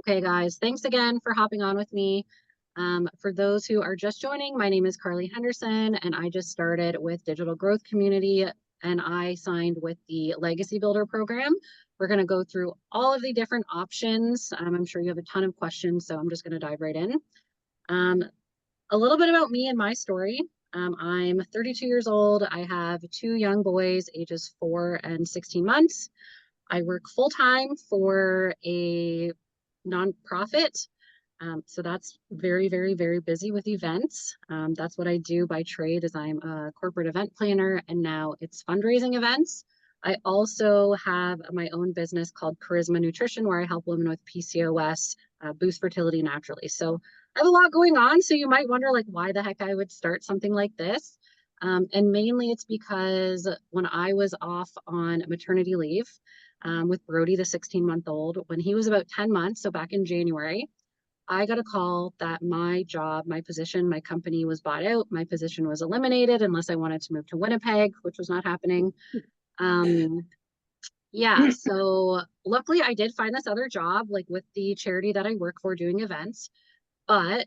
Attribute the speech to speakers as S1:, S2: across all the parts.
S1: Okay, guys, thanks again for hopping on with me. For those who are just joining, my name is Karlie Henderson, and I just started with Digital Growth Community, and I signed with the Legacy Builder program. We're going to go through all of the different options. I'm sure you have a ton of questions, so I'm just going to dive right in. A little bit about me and my story. I'm 32 years old. I have two young boys, ages 4 and 16 months. I work full-time for a nonprofit. So that's very, very, very busy with events. That's what I do by trade is I'm a corporate event planner, and now it's fundraising events. I also have my own business called Charisma Nutrition, where I help women with PCOS boost fertility naturally. So I have a lot going on. So you might wonder like why the heck I would start something like this. And mainly it's because when I was off on maternity leave with Brody, the 16-month-old, when he was about 10 months, so back in January, I got a call that my job, my position, my company was bought out. My position was eliminated unless I wanted to move to Winnipeg, which was not happening. Yeah, so luckily I did find this other job, like with the charity that I work for doing events, but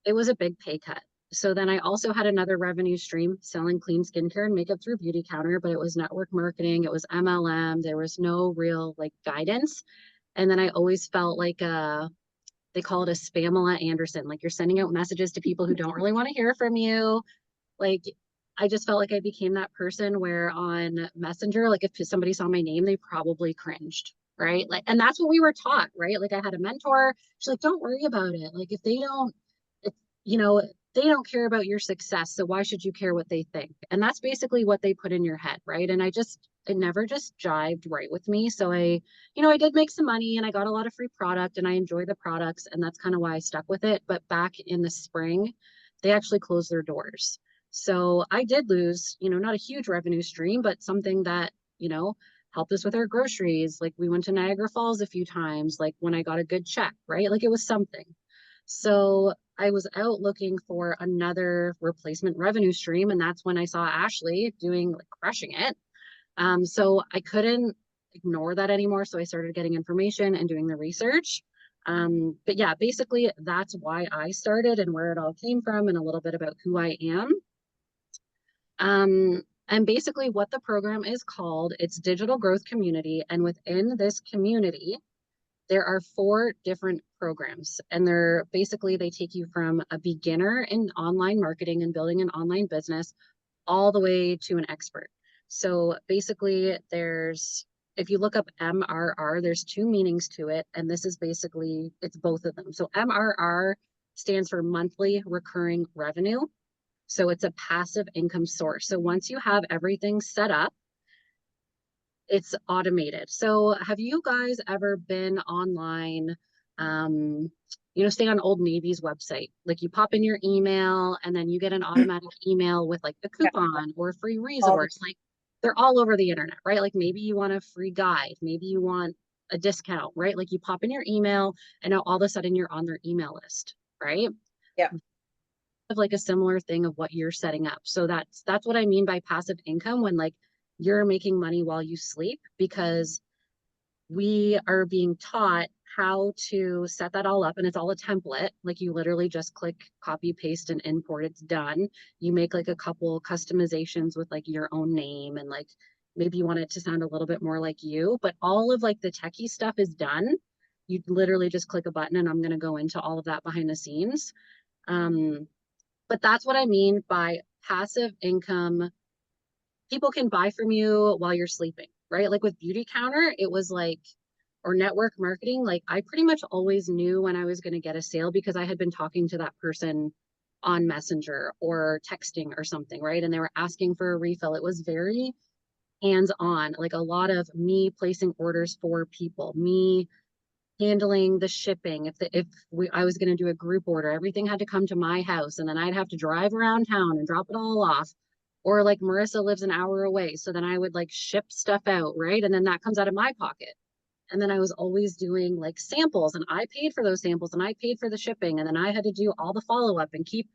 S1: it was a big pay cut. So then I also had another revenue stream selling clean skincare and makeup through Beauty Counter, but it was network marketing, it was MLM, there was no real like guidance. And then I always felt like they call it a Spamela Anderson. Like you're sending out messages to people who don't really want to hear from you. Like I just felt like I became that person where on Messenger, like if somebody saw my name, they probably cringed, right? Like, and that's what we were taught, right? Like I had a mentor. She's like, don't worry about it. Like if they don't, if, you know, they don't care about your success. So why should you care what they think? And that's basically what they put in your head, right? And it never just jived right with me. So I did make some money and I got a lot of free product and I enjoy the products. And that's kind of why I stuck with it. But back in the spring, they actually closed their doors. So I did lose, not a huge revenue stream, but something that, helped us with our groceries. Like we went to Niagara Falls a few times, like when I got a good check, right? Like it was something. So I was out looking for another replacement revenue stream. And that's when I saw Ashley doing like crushing it. So I couldn't ignore that anymore. So I started getting information and doing the research. But yeah, basically that's why I started and where it all came from and a little bit about who I am. And basically what the program is called, it's Digital Growth Community. And within this community, there are 4 different programs, and they take you from a beginner in online marketing and building an online business all the way to an expert. So basically if you look up MRR, there's 2 meanings to it. And this is basically, it's both of them. So MRR stands for monthly recurring revenue. So it's a passive income source. So once you have everything set up, it's automated. So have you guys ever been online, say on Old Navy's website, like you pop in your email and then you get an automatic email with like a coupon or a free resource. Like they're all over the internet, right? Like maybe you want a free guide, maybe you want a discount, right? Like you pop in your email and now all of a sudden you're on their email list, right?
S2: Yeah.
S1: Like a similar thing of what you're setting up. So that's what I mean by passive income, when like you're making money while you sleep, because we are being taught how to set that all up, and it's all a template. Like you literally just click copy, paste, and import. It's done. You make like a couple customizations with like your own name, and like maybe you want it to sound a little bit more like you, but all of like the techie stuff is done. You literally just click a button, and I'm going to go into all of that behind the scenes. But that's what I mean by passive income. People can buy from you while you're sleeping, right? Like with Beauty Counter, it was like, or network marketing, like I pretty much always knew when I was going to get a sale because I had been talking to that person on Messenger or texting or something, right? And they were asking for a refill. It was very hands-on, like a lot of me placing orders for people, me handling the shipping. I was going to do a group order, everything had to come to my house, and then I'd have to drive around town and drop it all off. Or like Marissa lives an hour away, so then I would like ship stuff out, right? And then that comes out of my pocket. And then I was always doing like samples, and I paid for those samples and I paid for the shipping, and then I had to do all the follow-up and keep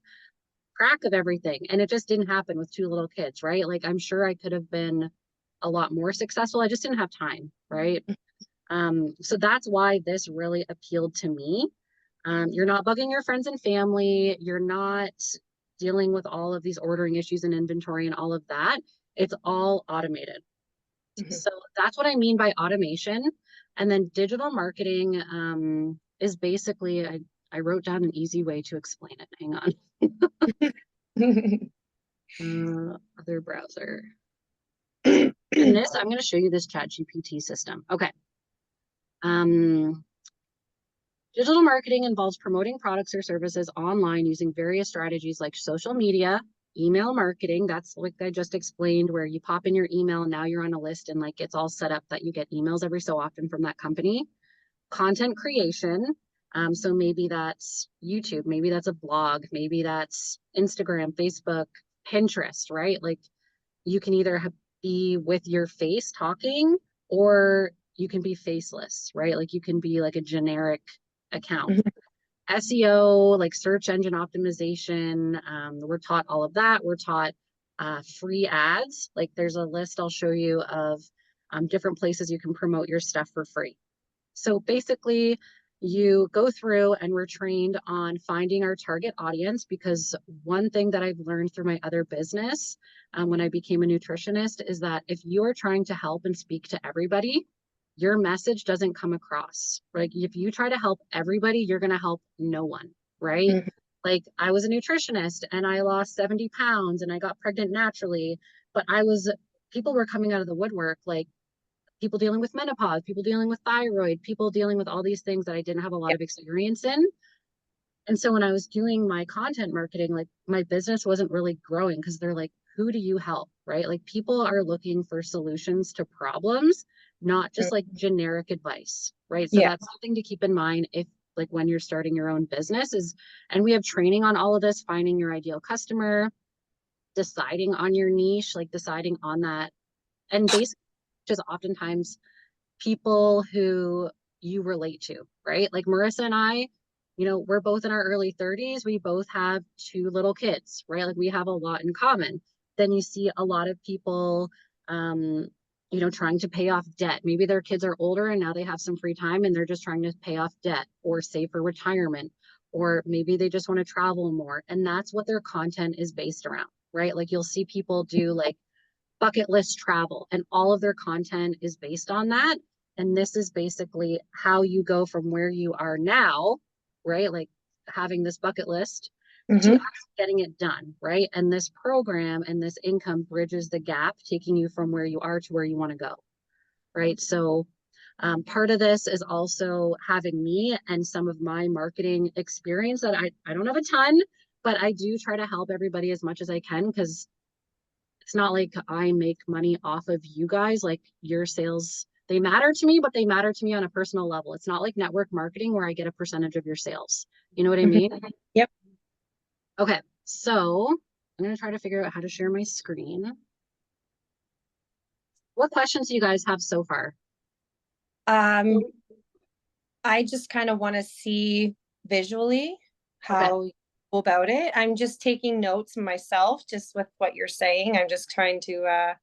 S1: track of everything. And it just didn't happen with 2 little kids, right? Like I'm sure I could have been a lot more successful. I just didn't have time, right? So that's why this really appealed to me. You're not bugging your friends and family. You're not dealing with all of these ordering issues and inventory and all of that. It's all automated.
S2: Mhm.
S1: So that's what I mean by automation. And then digital marketing is basically, I wrote down an easy way to explain it. Hang on. Other browser. And this, I'm going to show you this chat GPT system. Okay. Um, Digital marketing involves promoting products or services online using various strategies like social media, email marketing. That's like I just explained, where you pop in your email and now you're on a list and like it's all set up that you get emails every so often from that company. Content creation. So maybe that's YouTube, maybe that's a blog, maybe that's Instagram, Facebook, Pinterest, right? Like you can either be with your face talking, or you can be faceless, right? Like you can be like a generic account. SEO, like search engine optimization. We're taught all of that. We're taught free ads. Like there's a list I'll show you of different places you can promote your stuff for free. So basically, you go through and we're trained on finding our target audience, because one thing that I've learned through my other business when I became a nutritionist is that if you are trying to help and speak to everybody, your message doesn't come across. Like if you try to help everybody, you're going to help no one, right?
S2: Mhm.
S1: Like I was a nutritionist and I lost 70 pounds and I got pregnant naturally, but people were coming out of the woodwork, like people dealing with menopause, people dealing with thyroid, people dealing with all these things that I didn't have a lot
S2: Yeah.
S1: of experience in. And so when I was doing my content marketing, like my business wasn't really growing because they're like, who do you help? Right? Like people are looking for solutions to problems, not just like generic advice. Right. So
S2: Yeah.
S1: that's something to keep in mind if like when you're starting your own business is, and we have training on all of this, finding your ideal customer, deciding on your niche, like deciding on that. And basically just oftentimes people who you relate to, right? Like Marissa and I, we're both in our early 30s. We both have two little kids, right? Like we have a lot in common. Then you see a lot of people, um, trying to pay off debt. Maybe their kids are older and now they have some free time and they're just trying to pay off debt or save for retirement. Or maybe they just want to travel more. And that's what their content is based around, right? Like you'll see people do like bucket list travel, and all of their content is based on that. And this is basically how you go from where you are now, right? Like having this bucket list to
S2: Hmm.
S1: actually getting it done, right? And this program and this income bridges the gap, taking you from where you are to where you want to go, right? So part of this is also having me and some of my marketing experience that I don't have a ton, but I do try to help everybody as much as I can, because it's not like I make money off of you guys. Like your sales, they matter to me, but they matter to me on a personal level. It's not like network marketing where I get a percentage of your sales. You know what I
S2: Hmm.
S1: mean?
S2: Yep.
S1: Okay, so I'm going to try to figure out how to share my screen. What questions do you guys have so far?
S2: Um, I just kind of want to see visually
S1: Okay,
S2: how you go about it. I'm just taking notes myself, just with what you're saying. I'm just trying to,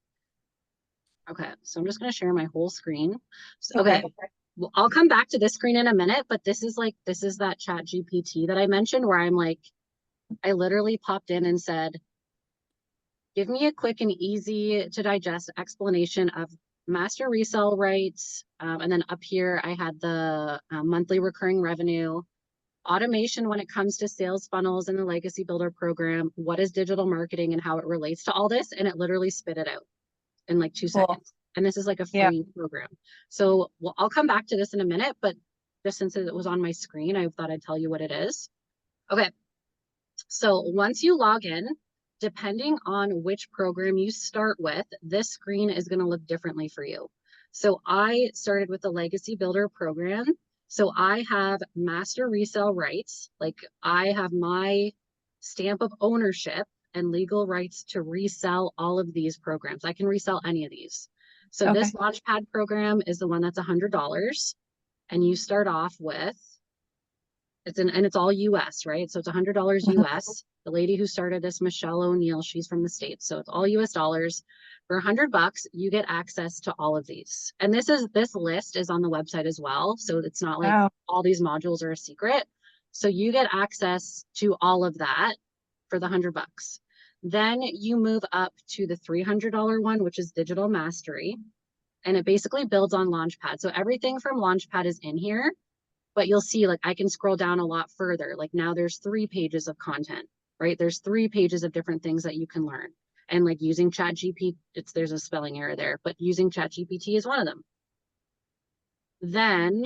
S1: okay. So I'm just going to share my whole screen. So, okay,
S2: okay.
S1: well, I'll come back to this screen in a minute, but this is that chat GPT that I mentioned where I'm like, I literally popped in and said, give me a quick and easy to digest explanation of master resale rights. And then up here, I had the monthly recurring revenue, automation when it comes to sales funnels and the legacy builder program, what is digital marketing and how it relates to all this. And it literally spit it out in like 2 seconds.
S2: Cool.
S1: And this is like a
S2: Yeah.
S1: free program. So I'll come back to this in a minute, but just since it was on my screen, I thought I'd tell you what it is. Okay, so once you log in, depending on which program you start with, this screen is going to look differently for you. So I started with the Legacy Builder program. So I have master resale rights. Like I have my stamp of ownership and legal rights to resell all of these programs. I can resell any of these. So this
S2: Okay.
S1: Launchpad program is the one that's $100. And you start off with And it's all US, right? So it's $100 US. The lady who started this, Michelle O'Neill, she's from the States. So it's all US dollars. For $100, you get access to all of these. And this list is on the website as well. So it's not like
S2: Wow.
S1: all these modules are a secret. So you get access to all of that for the $100. Then you move up to the $300 one, which is digital mastery. And it basically builds on Launchpad. So everything from Launchpad is in here, but you'll see like I can scroll down a lot further. Like now there's 3 pages of content, right? There's 3 pages of different things that you can learn. And like using ChatGPT, there's a spelling error there, but using ChatGPT is one of them. Then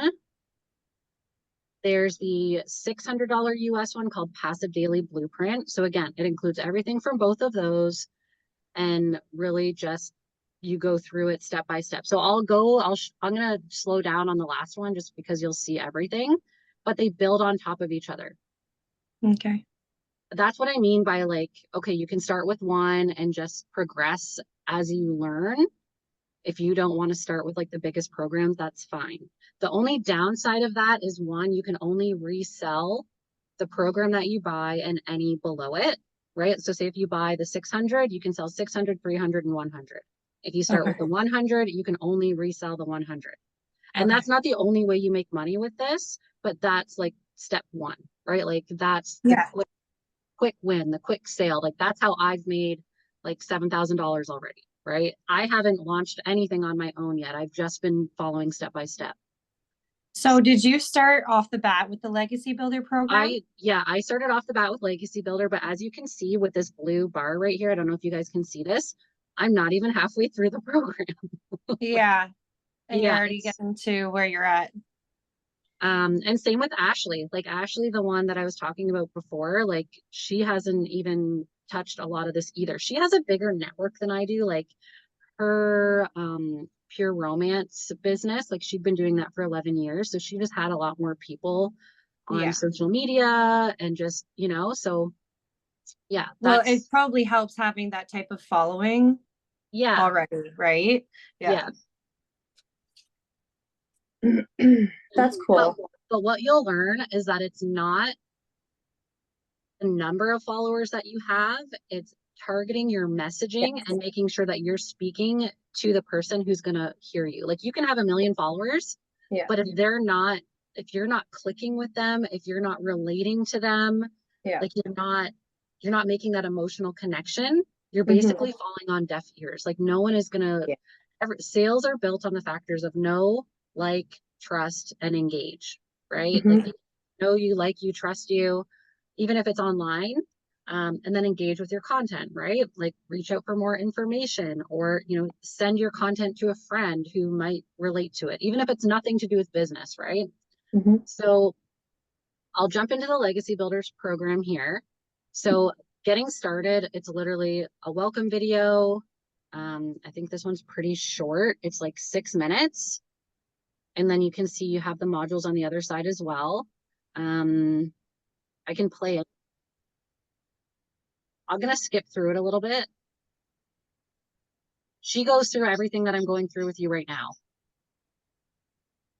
S1: there's the $600 US one called Passive Daily Blueprint. So again, it includes everything from both of those and really just you go through it step by step. So I'm going to slow down on the last one just because you'll see everything, but they build on top of each other.
S2: Okay.
S1: That's what I mean by like, okay, you can start with one and just progress as you learn. If you don't want to start with like the biggest programs, that's fine. The only downside of that is one, you can only resell the program that you buy and any below it, right? So say if you buy the 600, you can sell 600, 300, and 100. If you start with the 100, you can only resell the 100. And that's not the only way you make money with this, but that's like step one, right? Like that's the quick win, the quick sale. Like that's how I've made like $7,000 already, right? I haven't launched anything on my own yet. I've just been following step by step.
S2: So did you start off the bat with the Legacy Builder program?
S1: I started off the bat with Legacy Builder, but as you can see with this blue bar right here, I don't know if you guys can see this. I'm not even halfway through the program.
S2: Yeah. And you're
S1: Yeah,
S2: already getting to where you're at.
S1: and same with Ashley. Like Ashley, the one that I was talking about before, like she hasn't even touched a lot of this either. She has a bigger network than I do. Like her pure romance business, like she'd been doing that for 11 years. So she just had a lot more people on
S2: Yeah.
S1: social media and just, so yeah,
S2: Well, it probably helps having that type of following
S1: yeah,
S2: already, right?
S1: yeah.
S2: That's cool.
S1: But what you'll learn is that it's not the number of followers that you have, it's targeting your messaging
S2: Yes.
S1: and making sure that you're speaking to the person who's going to hear you. Like you can have 1 million followers,
S2: Yeah.
S1: but if you're not clicking with them, if you're not relating to them,
S2: Yeah.
S1: like you're not making that emotional connection, you're basically falling on deaf ears. Like no one is going to sales are built on the factors of know, like, trust, and engage, right? Like know you, like you, trust you, even if it's online, and then engage with your content, right? Like reach out for more information or, send your content to a friend who might relate to it, even if it's nothing to do with business, right? So I'll jump into the Legacy Builders program here. So getting started, it's literally a welcome video. I think this one's pretty short. It's like 6 minutes. And then you can see you have the modules on the other side as well. I can play it. I'm going to skip through it a little bit. She goes through everything that I'm going through with you right now.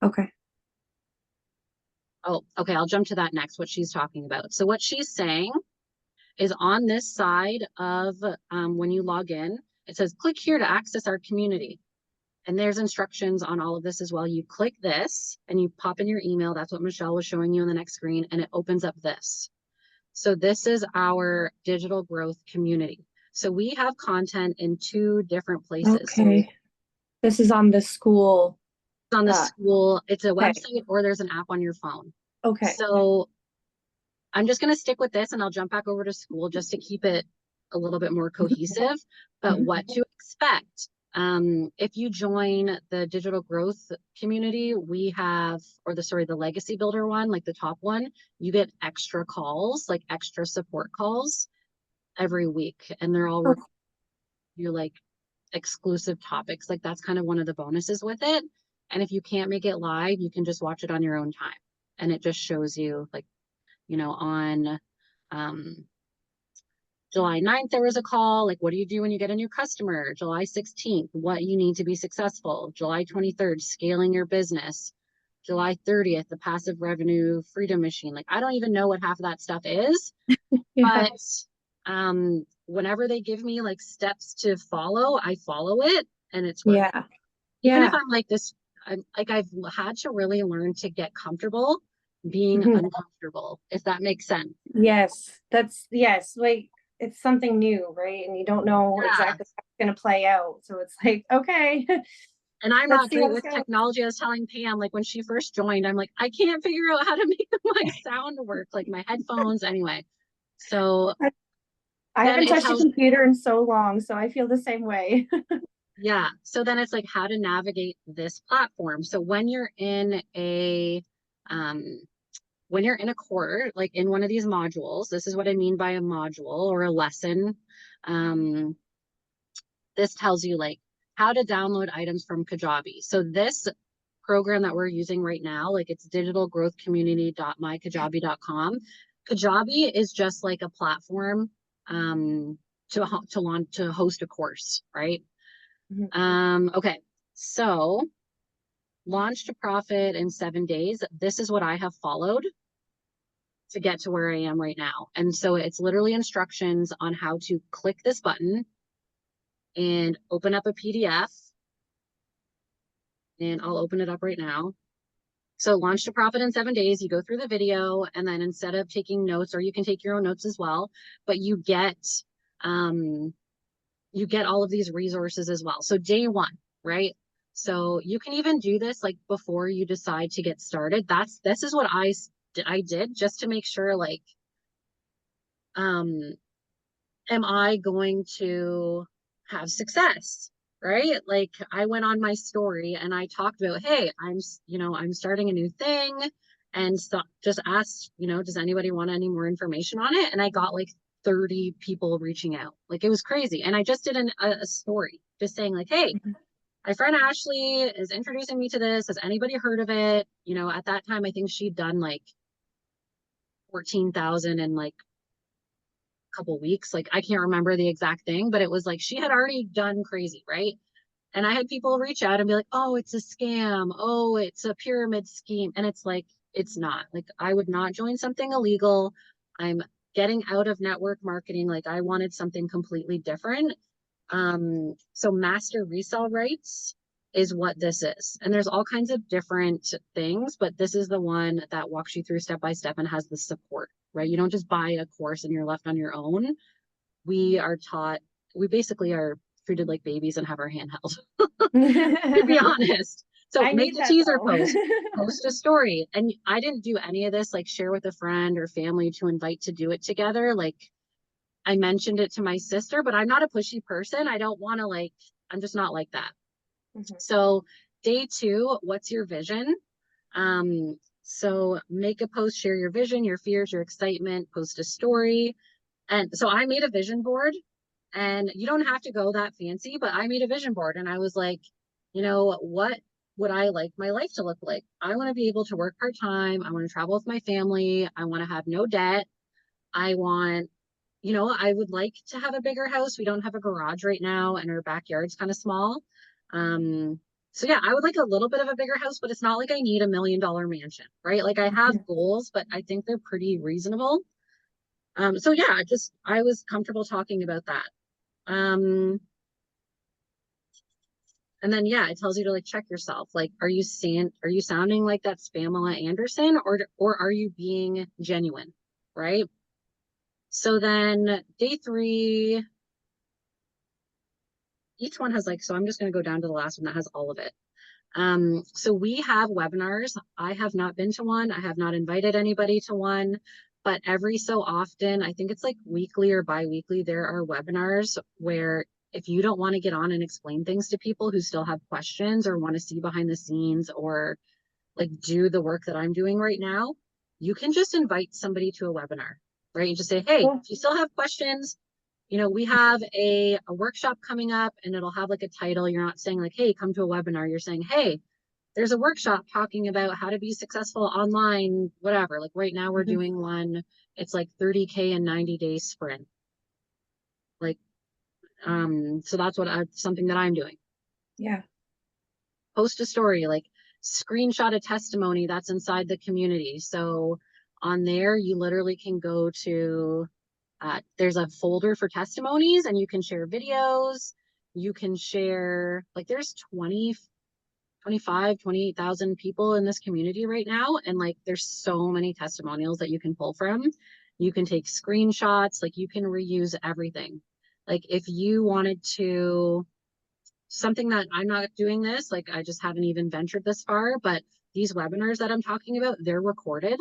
S2: Okay.
S1: Oh, okay. I'll jump to that next, what she's talking about. So what she's saying is on this side of when you log in, it says, click here to access our community. And there's instructions on all of this as well. You click this and you pop in your email. That's what Michelle was showing you on the next screen. And it opens up this. So this is our digital growth community. So we have content in 2 different places.
S2: Okay. So this is on the school.
S1: It's on the school. It's a website or there's an app on your phone.
S2: Okay.
S1: So I'm just going to stick with this and I'll jump back over to school just to keep it a little bit more cohesive. But what to expect. If you join the digital growth community, we have, the Legacy Builder one, like the top one, you get extra calls, like extra support calls every week. And they're all you're like exclusive topics. Like that's kind of one of the bonuses with it. And if you can't make it live, you can just watch it on your own time. And it just shows you like, on July 9th, there was a call, like, what do you do when you get a new customer? July 16th, what you need to be successful. July 23rd, scaling your business. July 30th, the passive revenue freedom machine. Like, I don't even know what half of that stuff is,
S2: Yeah.
S1: but whenever they give me like steps to follow, I follow it and it's working.
S2: Yeah.
S1: Even if
S2: Yeah.
S1: I'm like this, I'm like, I've had to really learn to get comfortable being
S2: Mhm.
S1: uncomfortable, if that makes sense.
S2: Yes. Yes. Like it's something new, right? And you don't know
S1: Yeah.
S2: exactly how it's going to play out. So it's like, okay,
S1: And I'm
S2: let's
S1: not
S2: see
S1: great
S2: how this
S1: with
S2: goes.
S1: technology. I was telling Pam, like when she first joined, I'm like, I can't figure out how to make my sound work, like my headphones anyway. So
S2: I, I
S1: then
S2: haven't
S1: it
S2: touched a
S1: tells,
S2: computer in so long, so I feel the same way.
S1: yeah. So then it's like how to navigate this platform. So um, when you're in a course, like in one of these modules, this is what I mean by a module or a lesson. Um, this tells you like how to download items from Kajabi. So this program that we're using right now, like it's digitalgrowthcommunity.mykajabi.com. Kajabi is just like a platform to launch to host a course, right?
S2: Mhm.
S1: Okay, so launch to profit in 7 days. This is what I have followed to get to where I am right now. And so it's literally instructions on how to click this button and open up a PDF. And I'll open it up right now. So launch to profit in 7 days, you go through the video, and then instead of taking notes, or you can take your own notes as well, but um you get all of these resources as well. So day one, right? So you can even do this like before you decide to get started. This is what I did just to make sure like um am I going to have success? Right? Like I went on my story and I talked about, hey, I'm starting a new thing and so just asked, does anybody want any more information on it? And I got like 30 people reaching out. Like it was crazy. And I just did a story just saying like, hey, my friend Ashley is introducing me to this. Has anybody heard of it? At that time, I think she'd done like 14,000 in like couple weeks. Like I can't remember the exact thing, but it was like she had already done crazy, right? And I had people reach out and be like, "Oh, it's a scam. Oh, it's a pyramid scheme." And it's like it's not. Like I would not join something illegal. I'm getting out of network marketing. Like I wanted something completely different. So master resale rights is what this is. And there's all kinds of different things, but this is the one that walks you through step by step and has the support, right? You don't just buy a course and you're left on your own. We are taught, we basically are treated like babies and have our hand held, to be honest. So
S2: I
S1: make
S2: need
S1: the
S2: that
S1: teaser
S2: though.
S1: post, post a story. And I didn't do any of this, like share with a friend or family to invite to do it together. Like I mentioned it to my sister, but I'm not a pushy person. I don't want to I'm just not like that.
S2: Mhm.
S1: So day two, what's your vision? So make a post, share your vision, your fears, your excitement, post a story. And so I made a vision board and you don't have to go that fancy, but I made a vision board and I was like, what would I like my life to look like? I want to be able to work part-time. I want to travel with my family. I want to have no debt. I want I would like to have a bigger house. We don't have a garage right now, and our backyard's kind of small. Um, so yeah, I would like a little bit of a bigger house, but it's not like I need $1 million mansion, right? Like I have goals, but I think they're pretty reasonable. So yeah, I was comfortable talking about that. Um, and then yeah, it tells you to like check yourself. Like, are you sounding like that Spamela Anderson, or are you being genuine, right? So then day three, each one has so I'm just going to go down to the last one that has all of it. So we have webinars. I have not been to one. I have not invited anybody to one, but every so often, I think it's like weekly or bi-weekly, there are webinars where if you don't want to get on and explain things to people who still have questions or want to see behind the scenes or like do the work that I'm doing right now, you can just invite somebody to a webinar, right? You just say, hey,
S2: Cool.
S1: if you still have questions, we have a workshop coming up and it'll have like a title. You're not saying like, hey, come to a webinar. You're saying, hey, there's a workshop talking about how to be successful online, whatever. Like right now we're
S2: Mhm.
S1: doing one, it's like 30K in 90 days sprint. Like, so that's something that I'm doing.
S2: Yeah.
S1: Post a story, like screenshot a testimony that's inside the community. So on there, you literally can go to, there's a folder for testimonies, and you can share videos. You can share, like, there's 28,000 people in this community right now. And like, there's so many testimonials that you can pull from. You can take screenshots, like you can reuse everything. Like if you wanted to, something that I'm not doing this, like I just haven't even ventured this far, but these webinars that I'm talking about, they're recorded.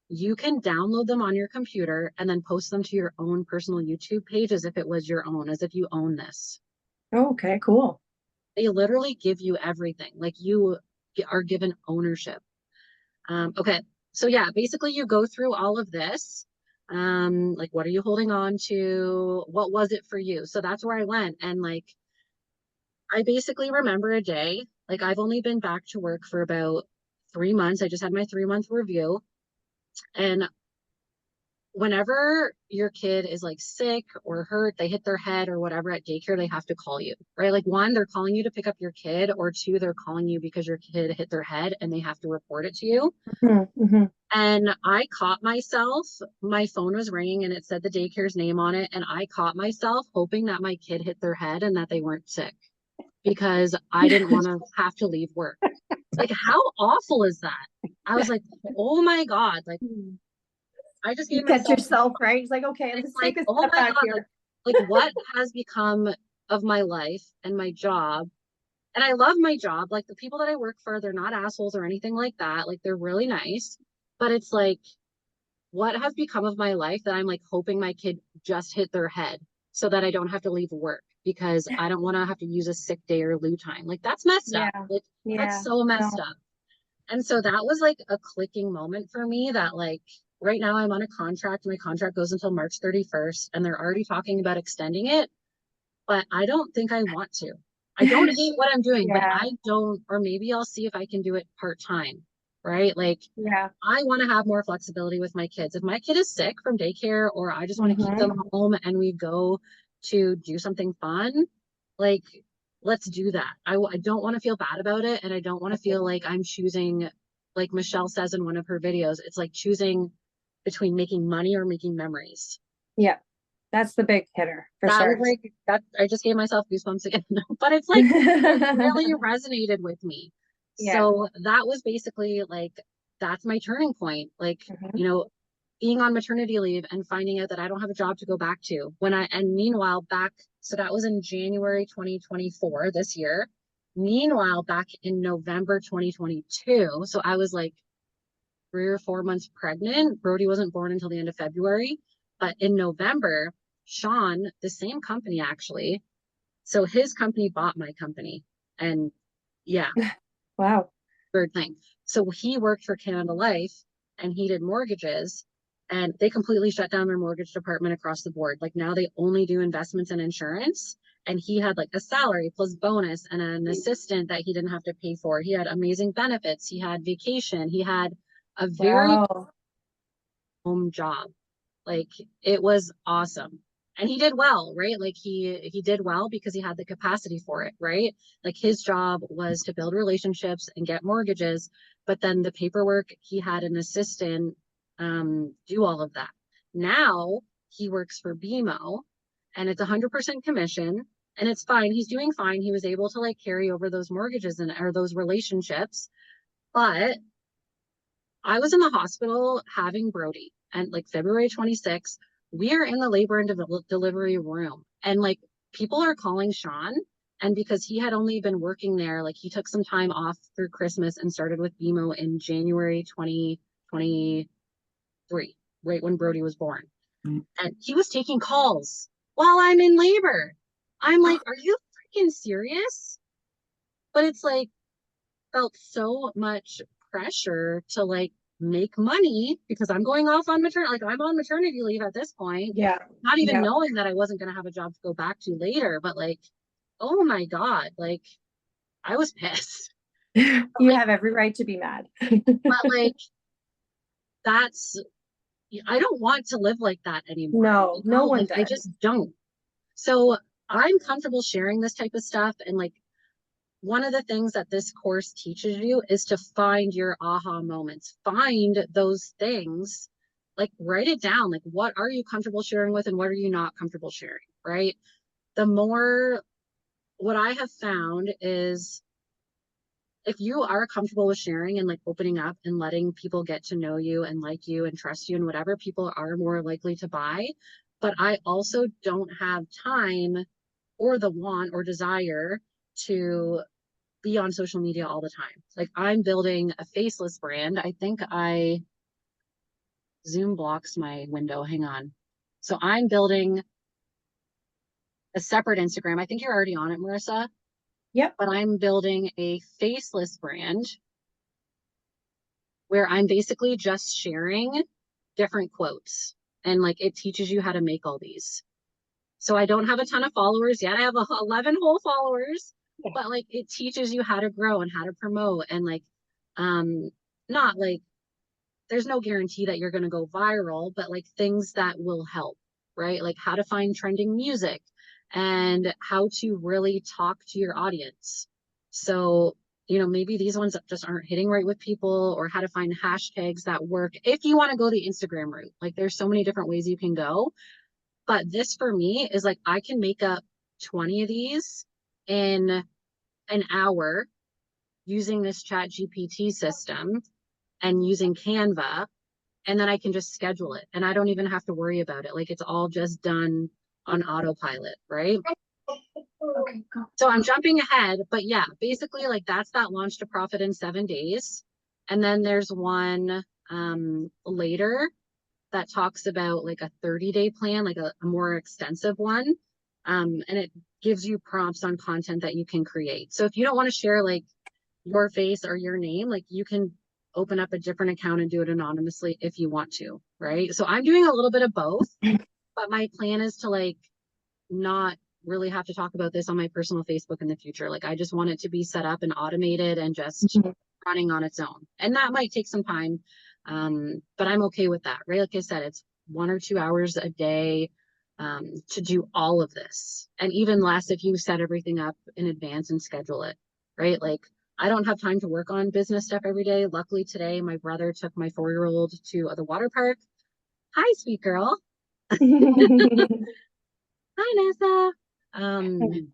S1: You can download them on your computer and then post them to your own personal YouTube page as if it was your own, as if you own this.
S2: Okay, cool.
S1: They literally give you everything. Like you are given ownership. Okay. So yeah, basically you go through all of this. Like what are you holding on to? What was it for you? So that's where I went. And like, I basically remember a day, like I've only been back to work for about 3 months. I just had my 3-month review. And whenever your kid is like sick or hurt, they hit their head or whatever at daycare, they have to call you, right? Like one, they're calling you to pick up your kid, or two, they're calling you because your kid hit their head and they have to report it to you.
S2: Mm-hmm.
S1: And I caught myself, my phone was ringing and it said the daycare's name on it. And I caught myself hoping that my kid hit their head and that they weren't sick, because I didn't want to have to leave work. Like, how awful is that? I was like, oh my God, like I just
S2: You
S1: gave
S2: catch
S1: myself,
S2: yourself, right? It's like, okay,
S1: it's
S2: let's
S1: like,
S2: take a
S1: oh
S2: step
S1: my
S2: back
S1: God,
S2: here.
S1: like what has become of my life and my job. And I love my job. Like the people that I work for, they're not assholes or anything like that. Like they're really nice. But it's like, what has become of my life that I'm like hoping my kid just hit their head so that I don't have to leave work because I don't want to have to use a sick day or loo time. Like that's messed
S2: Yeah,
S1: up. Like that's
S2: yeah.
S1: so messed
S2: No.
S1: up. And so that was like a clicking moment for me that like right now I'm on a contract. My contract goes until March 31st and they're already talking about extending it, but I don't think I want to. I don't hate what I'm doing, but
S2: Yeah,
S1: I don't, or maybe I'll see if I can do it part-time, right? Like
S2: yeah.
S1: I want to have more flexibility with my kids. If my kid is sick from daycare or I just want to keep
S2: Mm-hmm.
S1: them home and we go to do something fun, like let's do that. I don't want to feel bad about it. And I don't want to feel like I'm choosing, like Michelle says in one of her videos, it's like choosing between making money or making memories.
S2: Yeah, that's the big hitter for
S1: That was
S2: sure.
S1: like that. I just gave myself goosebumps again, but it's like it really resonated with me.
S2: Yeah.
S1: So that was basically like that's my turning point. Like,
S2: Mhm.
S1: you know, being on maternity leave and finding out that I don't have a job to go back to when and meanwhile back, so that was in January 2024 this year. Meanwhile, back in November 2022, so I was like 3 or 4 months pregnant. Brody wasn't born until the end of February, but in November, Sean, the same company actually, so his company bought my company. And yeah,
S2: Wow.
S1: weird thing. So he worked for Canada Life and he did mortgages, and they completely shut down their mortgage department across the board. Like now they only do investments and insurance. And he had like a salary plus bonus and an assistant that he didn't have to pay for. He had amazing benefits. He had vacation. He had a very
S2: Wow.
S1: home job. Like it was awesome. And he did well, right? Like he did well because he had the capacity for it, right? Like his job was to build relationships and get mortgages, but then the paperwork, he had an assistant do all of that. Now he works for BMO and it's 100% commission and it's fine. He's doing fine. He was able to like carry over those mortgages and or those relationships, but I was in the hospital having Brody and like February 26th, we are in the labor and delivery room. And like people are calling Sean. And because he had only been working there, like he took some time off through Christmas and started with BMO in January 2023, right when Brody was born. And he was taking calls while I'm in labor. I'm like, are you freaking serious? But it's like, felt so much pressure to like make money because I'm going off on maternity, like I'm on maternity leave at this point,
S2: Yeah.
S1: not even
S2: Yeah.
S1: knowing that I wasn't going to have a job to go back to later. But like, oh my God, like I was pissed. But
S2: You
S1: like,
S2: have every right to be mad.
S1: but like, that's, I don't want to live like that anymore.
S2: No,
S1: You
S2: no
S1: know,
S2: one
S1: like I
S2: does.
S1: just don't. So I'm comfortable sharing this type of stuff and like one of the things that this course teaches you is to find your aha moments, find those things, like write it down. Like, what are you comfortable sharing with and what are you not comfortable sharing, right? The more, what I have found is if you are comfortable with sharing and like opening up and letting people get to know you and like you and trust you and whatever, people are more likely to buy. But I also don't have time or the want or desire to be on social media all the time. Like, I'm building a faceless brand. I think Zoom blocks my window. Hang on. So I'm building a separate Instagram. I think you're already on it, Marissa,
S2: Yep.
S1: but I'm building a faceless brand where I'm basically just sharing different quotes, and like it teaches you how to make all these. So I don't have a ton of followers yet. I have 11 whole followers, but like it teaches you how to grow and how to promote and like not like there's no guarantee that you're going to go viral, but like things that will help, right? Like how to find trending music and how to really talk to your audience. So, maybe these ones just aren't hitting right with people, or how to find hashtags that work. If you want to go the Instagram route, like there's so many different ways you can go. But this for me is like I can make up 20 of these in an hour using this chat GPT system and using Canva, and then I can just schedule it and I don't even have to worry about it. Like it's all just done on autopilot, right?
S2: Okay, go.
S1: So I'm jumping ahead, but yeah, basically like that's that launch to profit in 7 days. And then there's one later that talks about like a 30-day plan, like a more extensive one. And it gives you prompts on content that you can create. So if you don't want to share like your face or your name, like you can open up a different account and do it anonymously if you want to, right? So I'm doing a little bit of both, but my plan is to like not really have to talk about this on my personal Facebook in the future. Like I just want it to be set up and automated and just running on its own. And that might take some time. But I'm okay with that, right? Like I said, it's 1 or 2 hours a day to do all of this. And even less if you set everything up in advance and schedule it, right? Like I don't have time to work on business stuff every day. Luckily today, my brother took my 4-year-old to the water park. Hi, sweet girl. Hi, Nessa. And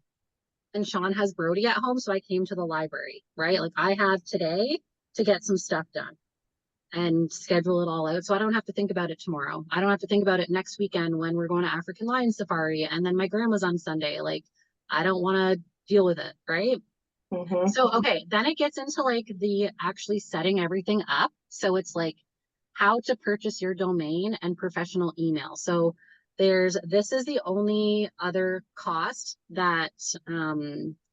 S1: Sean has Brody at home, so I came to the library, right? Like I have today to get some stuff done and schedule it all out. So I don't have to think about it tomorrow. I don't have to think about it next weekend when we're going to African Lion Safari and then my grandma's on Sunday. Like I don't want to deal with it, right? So, okay, then it gets into like the actually setting everything up. So it's like how to purchase your domain and professional email. So this is the only other cost that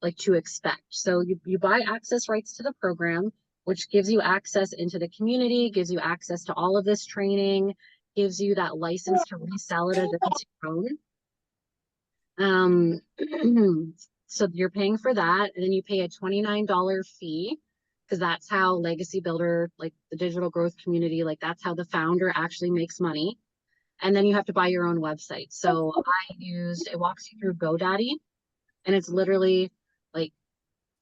S1: like to expect. So you buy access rights to the program, which gives you access into the community, gives you access to all of this training, gives you that license to resell it as if it's your own. So you're paying for that, and then you pay a $29 fee because that's how Legacy Builder, like the digital growth community, like that's how the founder actually makes money. And then you have to buy your own website. So it walks you through GoDaddy, and it's literally like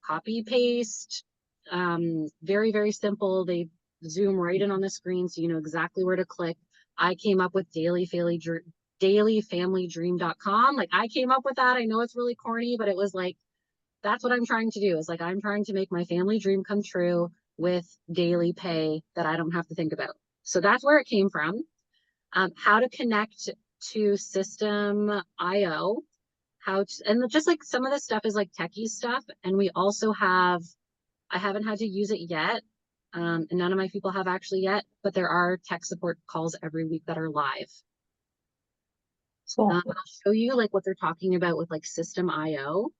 S1: copy paste, very, very simple. They zoom right in on the screen so you know exactly where to click. I came up with dailyfamilydream.com. Like I came up with that. I know it's really corny, but it was like, that's what I'm trying to do. Is like, I'm trying to make my family dream come true with daily pay that I don't have to think about. So that's where it came from. How to connect to System.io, and just like some of the stuff is like techie stuff. And we also have, I haven't had to use it yet. And none of my people have actually yet, but there are tech support calls every week that are live.
S2: Cool.
S1: I'll show you like what they're talking about with like System.io.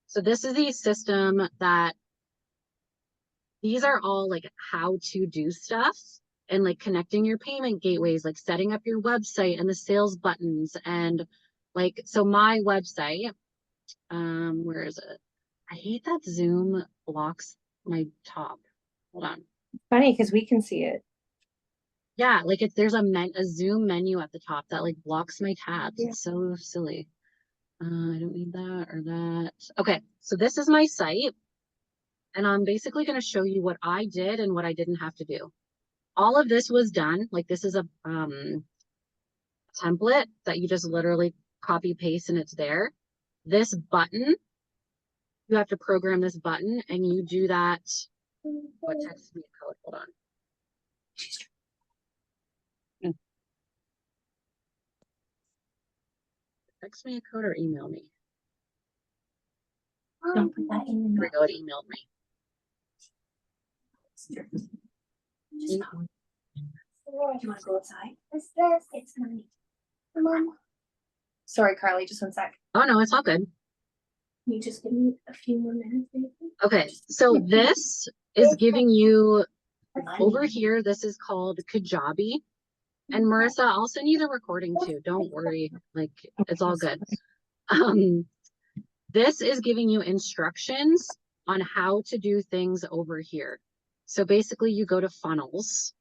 S1: So this is the system that these are all like how to do stuff and like connecting your payment gateways, like setting up your website and the sales buttons. And like, so my website, where is it? I hate that Zoom blocks my top. Hold on.
S2: Funny because we can see it.
S1: Yeah, like there's a Zoom menu at the top that like blocks my tabs.
S2: Yeah.
S1: It's so silly. I don't need that or that. Okay, so this is my site, and I'm basically going to show you what I did and what I didn't have to do. All of this was done. Like this is a template that you just literally copy paste and it's there. This button, you have to program this button, and you do that. What, text me a code? Hold on. Mm. Text me a code or email me.
S2: Don't put that in
S1: Here we go. It emailed me.
S2: Do you want to go outside? It's coming. Mom. Sorry, Carly, just one sec.
S1: Oh no, it's all good.
S2: Can you just give me a few more minutes, maybe?
S1: Okay, so this is giving you over here. This is called Kajabi. And Marissa, I'll send you the recording too. Don't worry, like it's all good. This is giving you instructions on how to do things over here. So basically you go to funnels,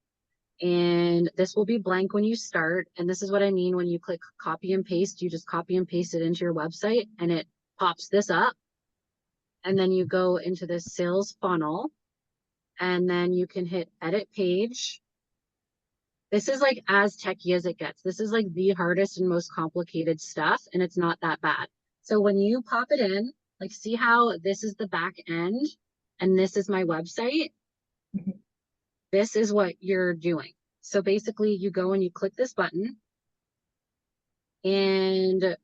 S1: and this will be blank when you start. And this is what I mean when you click copy and paste, you just copy and paste it into your website and it pops this up. And then you go into this sales funnel, and then you can hit edit page. This is like as techy as it gets. This is like the hardest and most complicated stuff, and it's not that bad. So when you pop it in, like see how this is the back end and this is my website.
S2: Mhm.
S1: This is what you're doing. So basically you go and you click this button, and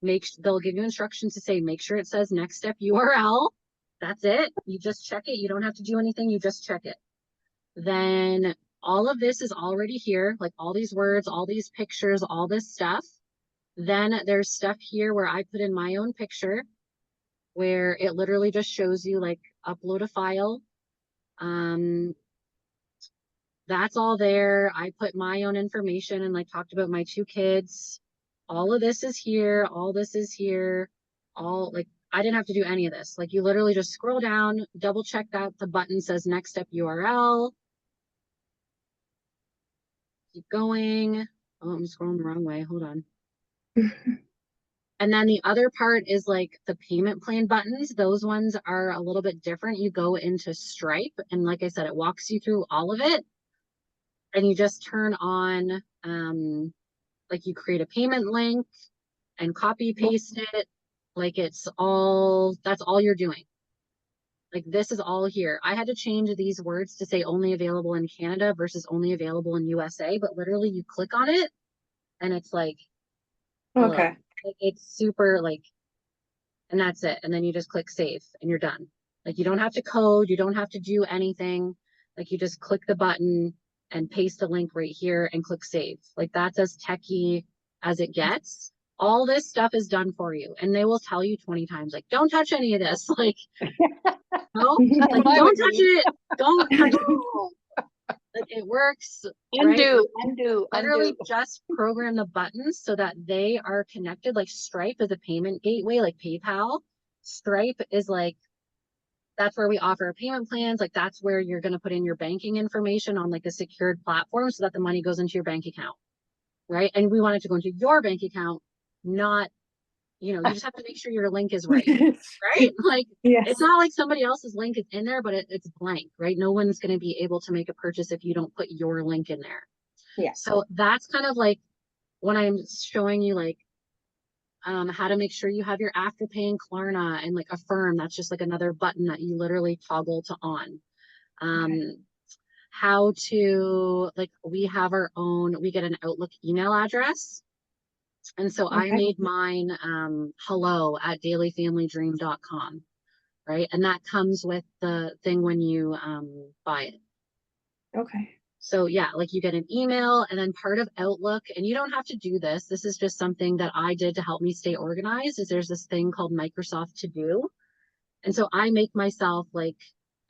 S1: they'll give you instructions to say, make sure it says next step URL. That's it. You just check it. You don't have to do anything. You just check it. Then all of this is already here, like all these words, all these pictures, all this stuff. Then there's stuff here where I put in my own picture, where it literally just shows you like upload a file. That's all there. I put my own information and like talked about my 2 kids. All of this is here. All this is here. All like I didn't have to do any of this. Like you literally just scroll down, double check that the button says next step URL. Keep going. Oh, I'm scrolling the wrong way. Hold on. And then the other part is like the payment plan buttons. Those ones are a little bit different. You go into Stripe, and like I said, it walks you through all of it. And you just turn on, like you create a payment link and copy paste it. Like that's all you're doing. Like this is all here. I had to change these words to say only available in Canada versus only available in USA, but literally you click on it and it's like, hello.
S2: Okay.
S1: Like, it's super like, and that's it. And then you just click save and you're done. Like you don't have to code, you don't have to do anything. Like you just click the button and paste the link right here and click save. Like that's as techy as it gets. All this stuff is done for you. And they will tell you 20 times, like, don't touch any of this. Like, no, like don't touch it. Don't touch it. Like it works.
S3: Undo,
S1: Right?
S3: undo,
S1: Literally
S3: undo.
S1: just program the buttons so that they are connected. Like Stripe is a payment gateway, like PayPal. Stripe is like, that's where we offer payment plans. Like that's where you're going to put in your banking information on like a secured platform so that the money goes into your bank account. Right. And we want it to go into your bank account, not, you just have to make sure your link is right. Right. Like
S2: Yes.
S1: it's not like somebody else's link is in there, but it's blank, right? No one's going to be able to make a purchase if you don't put your link in there.
S2: Yes.
S1: So that's kind of like when I'm showing you like how to make sure you have your Afterpay and Klarna and like Affirm. That's just like another button that you literally toggle to on. How to like we have our own, we get an Outlook email address. And so I made mine hello@dailyfamilydream.com, right? And that comes with the thing when you buy it.
S2: Okay.
S1: So yeah, like you get an email, and then part of Outlook, and you don't have to do this. This is just something that I did to help me stay organized, is there's this thing called Microsoft To Do. And so I make myself like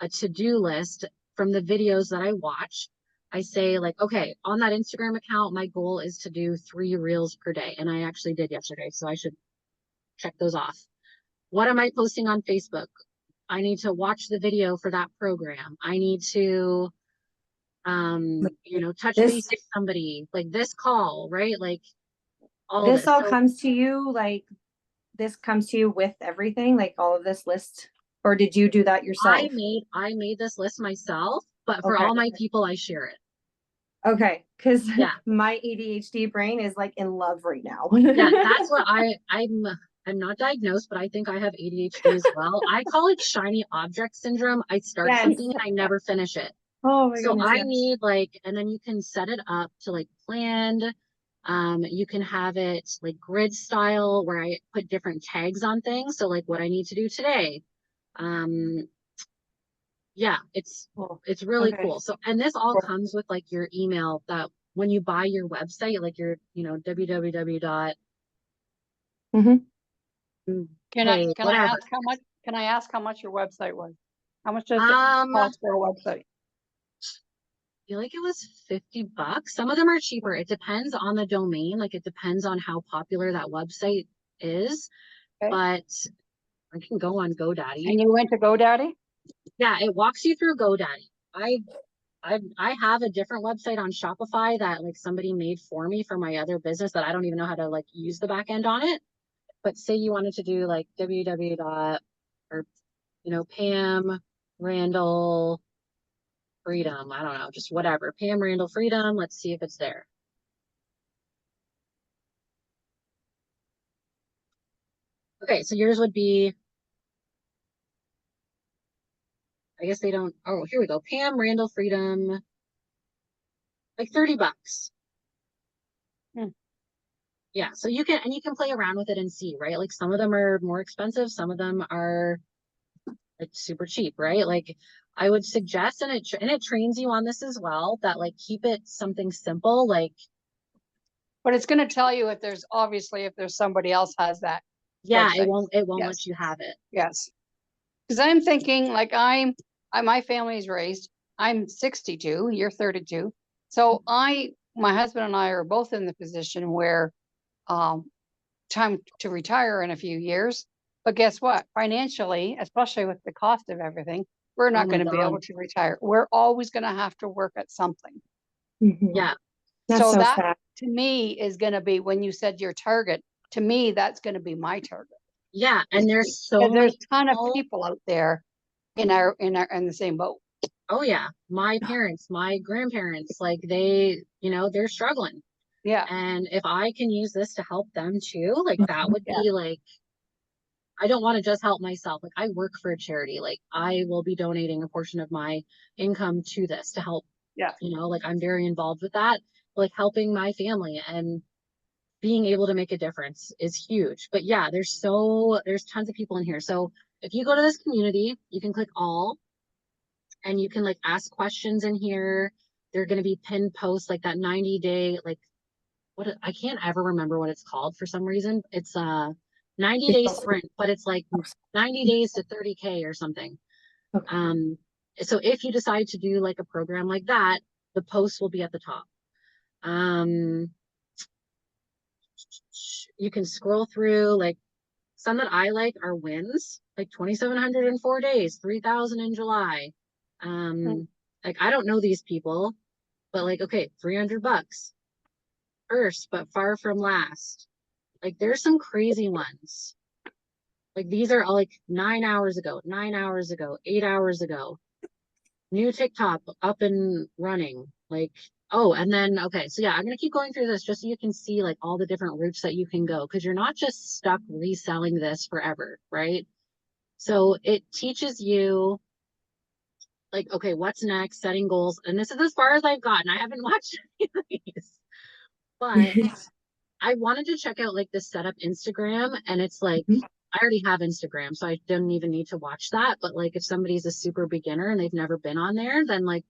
S1: a to-do list from the videos that I watch. I say like, okay, on that Instagram account, my goal is to do 3 reels per day. And I actually did yesterday, so I should check those off. What am I posting on Facebook? I need to watch the video for that program. I need to You know, touch
S2: This
S1: base with somebody, like this call, right? Like all
S2: this
S1: this.
S2: all
S1: So
S2: comes to you, like this comes to you with everything, like all of this list, or did you do that yourself?
S1: I made this list myself, but for
S2: Okay.
S1: all my people, I share it.
S2: Okay, because
S1: Yeah.
S2: my ADHD brain is like in love right now.
S1: Yeah, that's what I'm not diagnosed, but I think I have ADHD as well. I call it shiny object syndrome. I start
S2: Yes.
S1: something and I never finish it.
S2: Oh my
S1: So
S2: goodness,
S1: I
S2: yeah.
S1: need like, and then you can set it up to like planned. You can have it like grid style where I put different tags on things. So like what I need to do today. Um, yeah,
S2: Cool.
S1: it's really
S2: Okay.
S1: cool. So, and this all
S2: Cool.
S1: comes with like your email that when you buy your website, like your, you know, www dot
S2: Mhm.
S3: Can I,
S1: hey,
S3: can I
S1: whatever.
S3: ask how much, can I ask how much your website was? How much does it
S1: I
S3: cost for a website?
S1: feel like it was $50. Some of them are cheaper. It depends on the domain. Like it depends on how popular that website is.
S3: Okay.
S1: But I can go on
S3: And
S1: GoDaddy.
S3: you went to GoDaddy?
S1: Yeah, it walks you through GoDaddy. I have a different website on Shopify that like somebody made for me for my other business that I don't even know how to like use the back end on it. But say you wanted to do like www dot or you know Pam Randall Freedom. I don't know, just whatever. Pam Randall Freedom. Let's see if it's there. Okay, so yours would be, I guess they don't, oh, here we go. Pam Randall Freedom, like $30.
S3: Hmm.
S1: Yeah, so you can, and you can play around with it and see, right? Like some of them are more expensive, some of them are like super cheap, right? Like I would suggest, and it trains you on this as well, that like keep it something simple, like
S3: But it's gonna tell you if there's, obviously, if there's somebody else has that
S1: yeah,
S3: website.
S1: it won't let
S3: Yes,
S1: you have it.
S3: yes. Because I'm thinking like my family's raised, I'm 62, you're 32. So my husband and I are both in the position where, time to retire in a few years. But guess what? Financially, especially with the cost of everything, we're
S1: Oh
S3: not
S1: my
S3: going to be
S1: God.
S3: able to retire. We're always going to have to work at something.
S2: Mhm.
S1: Yeah.
S2: That's
S3: So
S2: so
S3: that
S2: sad.
S3: to me is going to be, when you said your target, to me, that's going to be my target.
S1: Yeah. And there's so
S3: Because there's
S1: many
S3: a ton of
S1: people.
S3: people out there in the same boat.
S1: Oh yeah. My parents, my grandparents, like they, you know, they're struggling.
S3: Yeah,
S1: And if I can use this to help them too, like that would
S3: yeah,
S1: be like, I don't want to just help myself. Like I work for a charity. Like I will be donating a portion of my income to this to help,
S3: yeah.
S1: you know, like I'm very involved with that, like helping my family and being able to make a difference is huge. But yeah, there's tons of people in here. So if you go to this community, you can click all and you can like ask questions in here. They're going to be pinned posts like that 90-day, like I can't ever remember what it's called for some reason. It's a 90-day sprint, but it's like 90 days to 30K or something.
S2: Okay.
S1: So if you decide to do like a program like that, the post will be at the top. You can scroll through like some that I like are wins, like 2,700 in 4 days, 3,000 in July.
S3: Hmm.
S1: Like I don't know these people, but like, okay, $300 first, but far from last. Like there's some crazy ones. Like these are all like 9 hours ago, 9 hours ago, 8 hours ago. New TikTok up and running. Like, oh, and then okay, so yeah, I'm gonna keep going through this just so you can see like all the different routes that you can go because you're not just stuck reselling this forever, right? So it teaches you like, okay, what's next, setting goals, and this is as far as I've gotten. I haven't watched any of these, but I wanted to check out like the setup Instagram, and it's like I already have Instagram, so I didn't even need to watch that. But like, if somebody's a super beginner and they've never been on there, then like,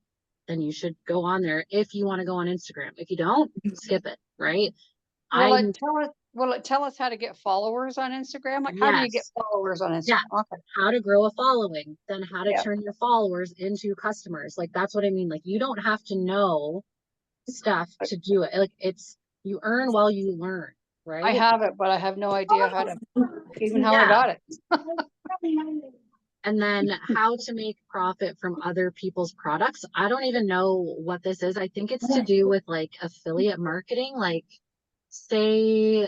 S1: then you should go on there if you want to go on Instagram. If you don't, skip it, right? I'm
S3: Will it tell us how to get followers on Instagram? Like, how do you get
S1: yes,
S3: followers on
S1: yeah.
S3: Instagram? Okay.
S1: How to grow a following, then how to
S3: Yeah.
S1: turn your followers into customers. Like that's what I mean. Like you don't have to know stuff to do it. Like it's you earn while you learn,
S3: I
S1: right?
S3: have it, but I have no idea how to, even how I
S1: Yeah.
S3: got it.
S1: And then how to make profit from other people's products. I don't even know what this is. I think it's to do with like affiliate marketing. Like say,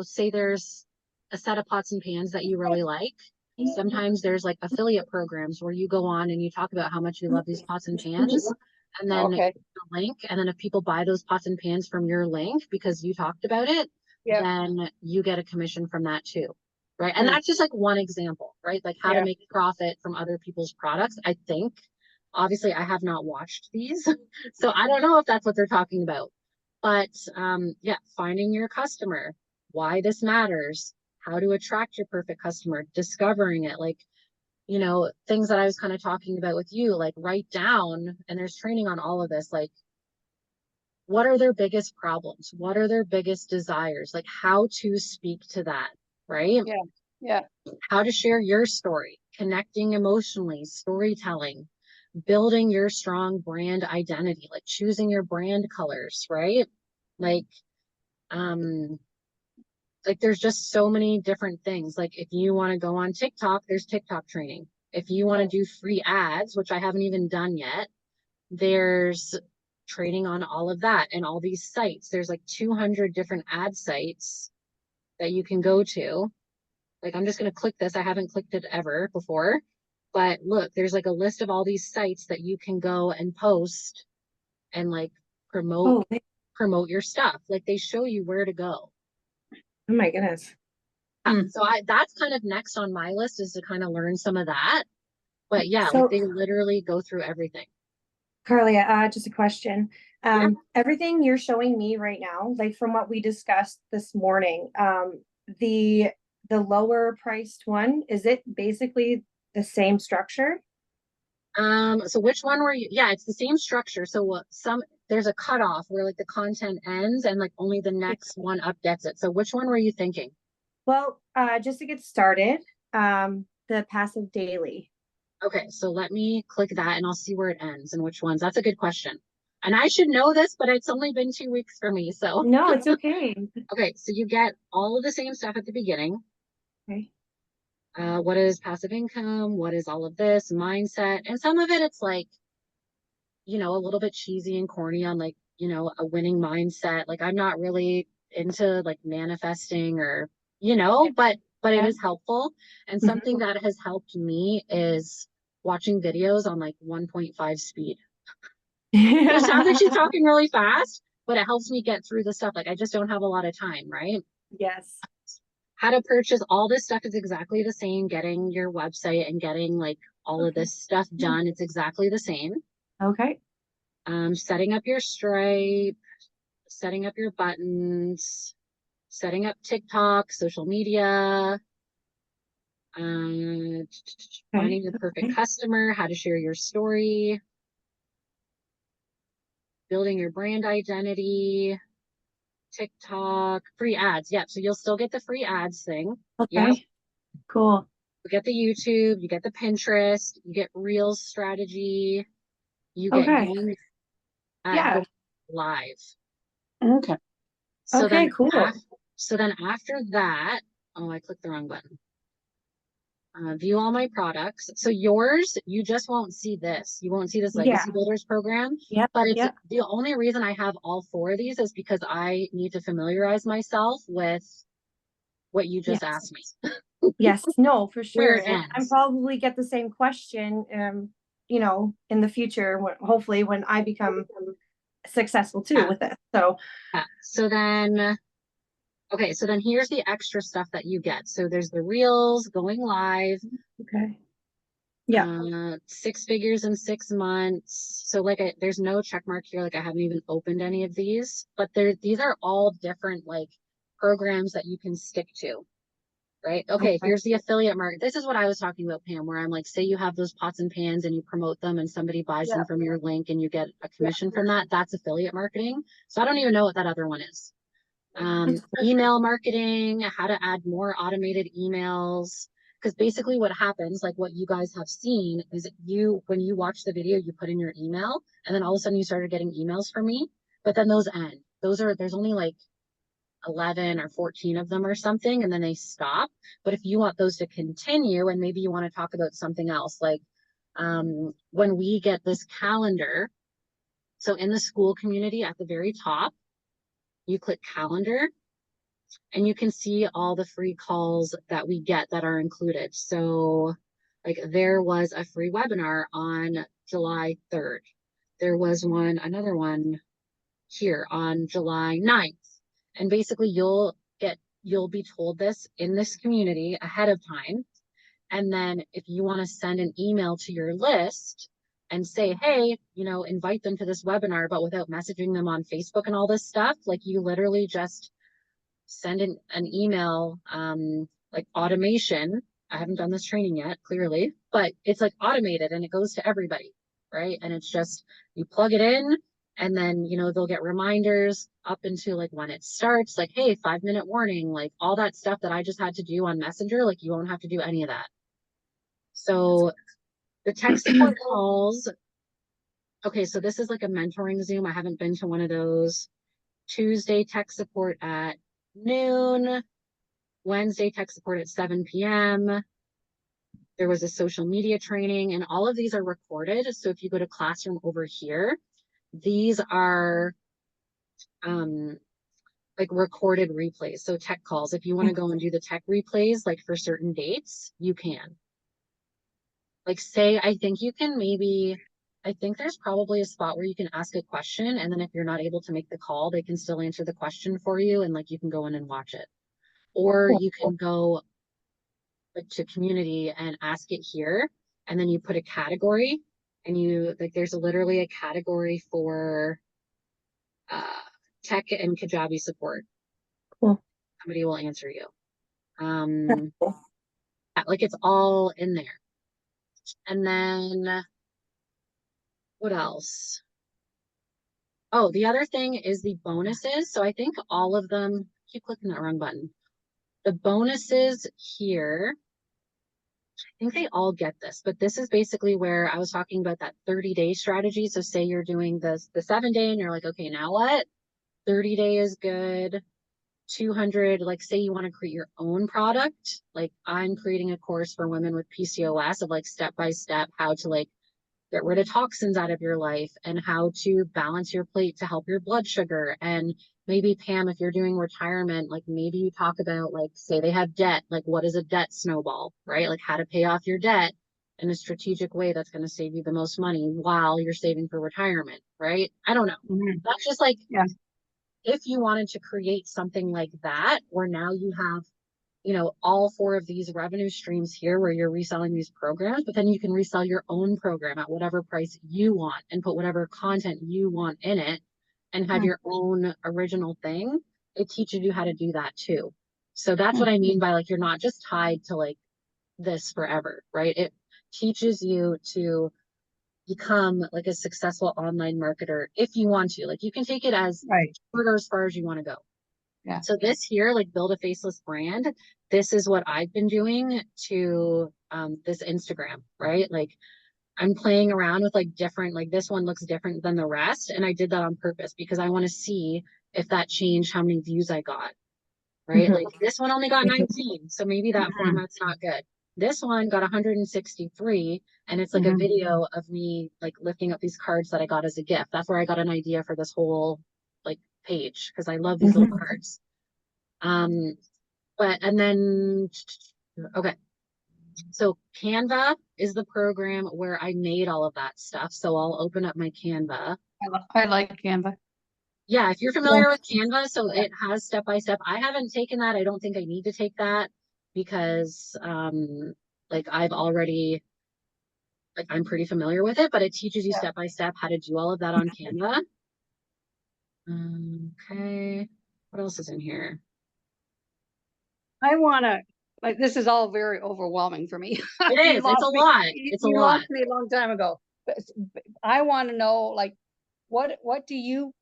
S1: say there's a set of pots and pans that you really like. Sometimes there's like affiliate programs where you go on and you talk about how much you love these pots and pans. And then
S3: Okay.
S1: the link, and then if people buy those pots and pans from your link because you talked about it,
S3: Yeah.
S1: then you get a commission from that too. Right. And
S3: Mm.
S1: that's just like one example, right? Like how
S3: Yeah.
S1: to make profit from other people's products. I think, obviously, I have not watched these, so I don't know if that's what they're talking about. But yeah, finding your customer, why this matters, how to attract your perfect customer, discovering it, like, things that I was kind of talking about with you, like write down, and there's training on all of this, like what are their biggest problems? What are their biggest desires? Like how to speak to that, right?
S3: Yeah. Yeah.
S1: How to share your story, connecting emotionally, storytelling, building your strong brand identity, like choosing your brand colors, right? Like, um, like there's just so many different things. Like if you want to go on TikTok, there's TikTok training. If you want to do free ads, which I haven't even done yet, there's training on all of that and all these sites. There's like 200 different ad sites that you can go to. Like I'm just going to click this. I haven't clicked it ever before, but look, there's like a list of all these sites that you can go and post and like promote
S2: Oh,
S1: promote your stuff. Like they show you where to go.
S2: oh my goodness.
S1: So that's kind of next on my list, is to kind of learn some of that. But yeah, like
S2: So,
S1: they literally go through everything.
S2: Carly, just a question.
S1: Yeah.
S2: Everything you're showing me right now, like from what we discussed this morning, the the lower priced one, is it basically the same structure?
S1: So which one were you? Yeah, it's the same structure. So there's a cutoff where like the content ends and like only the next one up gets it. So which one were you thinking?
S2: Well, just to get started, the passive daily.
S1: Okay, so let me click that and I'll see where it ends and which ones. That's a good question. And I should know this, but it's only been 2 weeks for me. So,
S2: No, it's okay.
S1: okay, so you get all of the same stuff at the beginning.
S2: Okay.
S1: What is passive income? What is all of this mindset? And some of it, it's like, a little bit cheesy and corny on like, a winning mindset. Like I'm not really into like manifesting or, but it
S2: Yeah.
S1: is helpful. And
S2: Mhm.
S1: something that has helped me is watching videos on like 1.5 speed. It sounds like she's talking really fast, but it helps me get through the stuff. Like I just don't have a lot of time, right?
S2: Yes.
S1: How to purchase all this stuff is exactly the same. Getting your website and getting like all of
S2: Okay.
S1: this stuff done, it's exactly the same.
S2: Okay.
S1: Setting up your Stripe, setting up your buttons, setting up TikTok, social media, uh,
S2: Okay.
S1: finding the perfect
S2: Okay.
S1: customer, how to share your story, building your brand identity, TikTok, free ads. Yep. So you'll still get the free ads thing. Yep.
S2: Okay. Cool.
S1: You get the YouTube, you get the Pinterest, you get Reels strategy, you get
S2: Okay.
S1: going
S2: Yeah.
S1: live.
S3: Okay.
S1: So
S2: Okay,
S1: then,
S2: cool.
S1: after that, oh, I clicked the wrong button. View all my products. So yours, you just won't see this. You won't see this
S2: Yeah.
S1: Legacy Builders program.
S2: Yep.
S1: But it's
S2: Yep.
S1: the only reason I have all 4 of these is because I need to familiarize myself with what you just
S2: Yes.
S1: asked me.
S2: Yes. No, for
S1: Where
S2: sure.
S1: it
S2: And I'm
S1: ends.
S2: probably get the same question, in the future, hopefully when I become successful too
S1: Yeah.
S2: with it. So,
S1: Yeah. Okay, so then here's the extra stuff that you get. So there's the Reels, going live,
S2: okay. Yeah.
S1: 6 figures in 6 months. So like there's no check mark here. Like I haven't even opened any of these, but these are all different like programs that you can stick to, right? Okay,
S2: Okay.
S1: here's the affiliate market. This is what I was talking about, Pam, where I'm like, say you have those pots and pans and you promote them and somebody buys
S2: Yeah.
S1: them from your link and you get a commission from that. That's affiliate marketing. So I don't even know what that other one is. Email marketing, how to add more automated emails. Because basically what happens, like what you guys have seen, is when you watch the video, you put in your email, and then all of a sudden you started getting emails from me, but then those end. There's only like 11 or 14 of them or something, and then they stop. But if you want those to continue, and maybe you want to talk about something else, like when we get this calendar, so in the school community at the very top, you click calendar, and you can see all the free calls that we get that are included. So like there was a free webinar on July 3rd. There was another one here on July 9th. And basically you'll be told this in this community ahead of time. And then if you want to send an email to your list and say, hey, invite them to this webinar, but without messaging them on Facebook and all this stuff, like you literally just send an email, like automation. I haven't done this training yet, clearly, but it's like automated and it goes to everybody, right? And it's just, you plug it in and then, they'll get reminders up into like when it starts, like, hey, 5-minute warning, like all that stuff that I just had to do on Messenger, like you won't have to do any of that. So the tech support calls, okay, so this is like a mentoring Zoom. I haven't been to one of those. Tuesday tech support at noon, Wednesday tech support at 7 p.m. There was a social media training, and all of these are recorded. So if you go to classroom over here, these are like recorded replays. So tech calls, if you want to go and do the tech replays, like for certain dates, you can. Like say, I think there's probably a spot where you can ask a question, and then if you're not able to make the call, they can still answer the question for you, and like you can go in and watch it. Or you can go like to community and ask it here, and then you put a category, and you like there's literally a category for tech and Kajabi support.
S2: Cool.
S1: Somebody will answer you. Like it's all in there. And then what else? Oh, the other thing is the bonuses. So I think all of them, keep clicking that wrong button. The bonuses here, I think they all get this, but this is basically where I was talking about that 30-day strategy. So say you're doing the 7-day and you're like, okay, now what? 30-day is good. 200, like say you want to create your own product. Like I'm creating a course for women with PCOS of like step-by-step how to like get rid of toxins out of your life and how to balance your plate to help your blood sugar. And maybe Pam, if you're doing retirement, like maybe you talk about like, say they have debt, like what is a debt snowball, right? Like how to pay off your debt in a strategic way that's going to save you the most money while you're saving for retirement, right? I don't know. That's just like, if you wanted to create something like that, where now you have all 4 of these revenue streams here where you're reselling these programs, but then you can resell your own program at whatever price you want and put whatever content you want in it and have your own original thing. It teaches you how to do that too. So that's what I mean by like, you're not just tied to like this forever, right? It teaches you to become like a successful online marketer if you want to. Like you can take it as short or as far as you want to go.
S3: Yeah.
S1: So this here, like build a faceless brand, this is what I've been doing to this Instagram, right? Like I'm playing around with like different, like this one looks different than the rest. And I did that on purpose because I want to see if that changed how many views I got, right? Like this one only got 19. So maybe that format's not good. This one got 163, and it's like a video of me like lifting up these cards that I got as a gift. That's where I got an idea for this whole like page because I love these little cards. And then okay, so Canva is the program where I made all of that stuff. So I'll open up my Canva.
S3: I like Canva.
S1: Yeah, if you're familiar with Canva, so it has step by step. I haven't taken that. I don't think I need to take that because like I've already like I'm pretty familiar with it, but it teaches you step by step how to do all of that on Canva. Okay, what else is in here?
S3: I want to, like, this is all very overwhelming for me.
S1: It is, it's a lot. It's a lot.
S3: Lost me a long time ago. But I want to know, like, what do you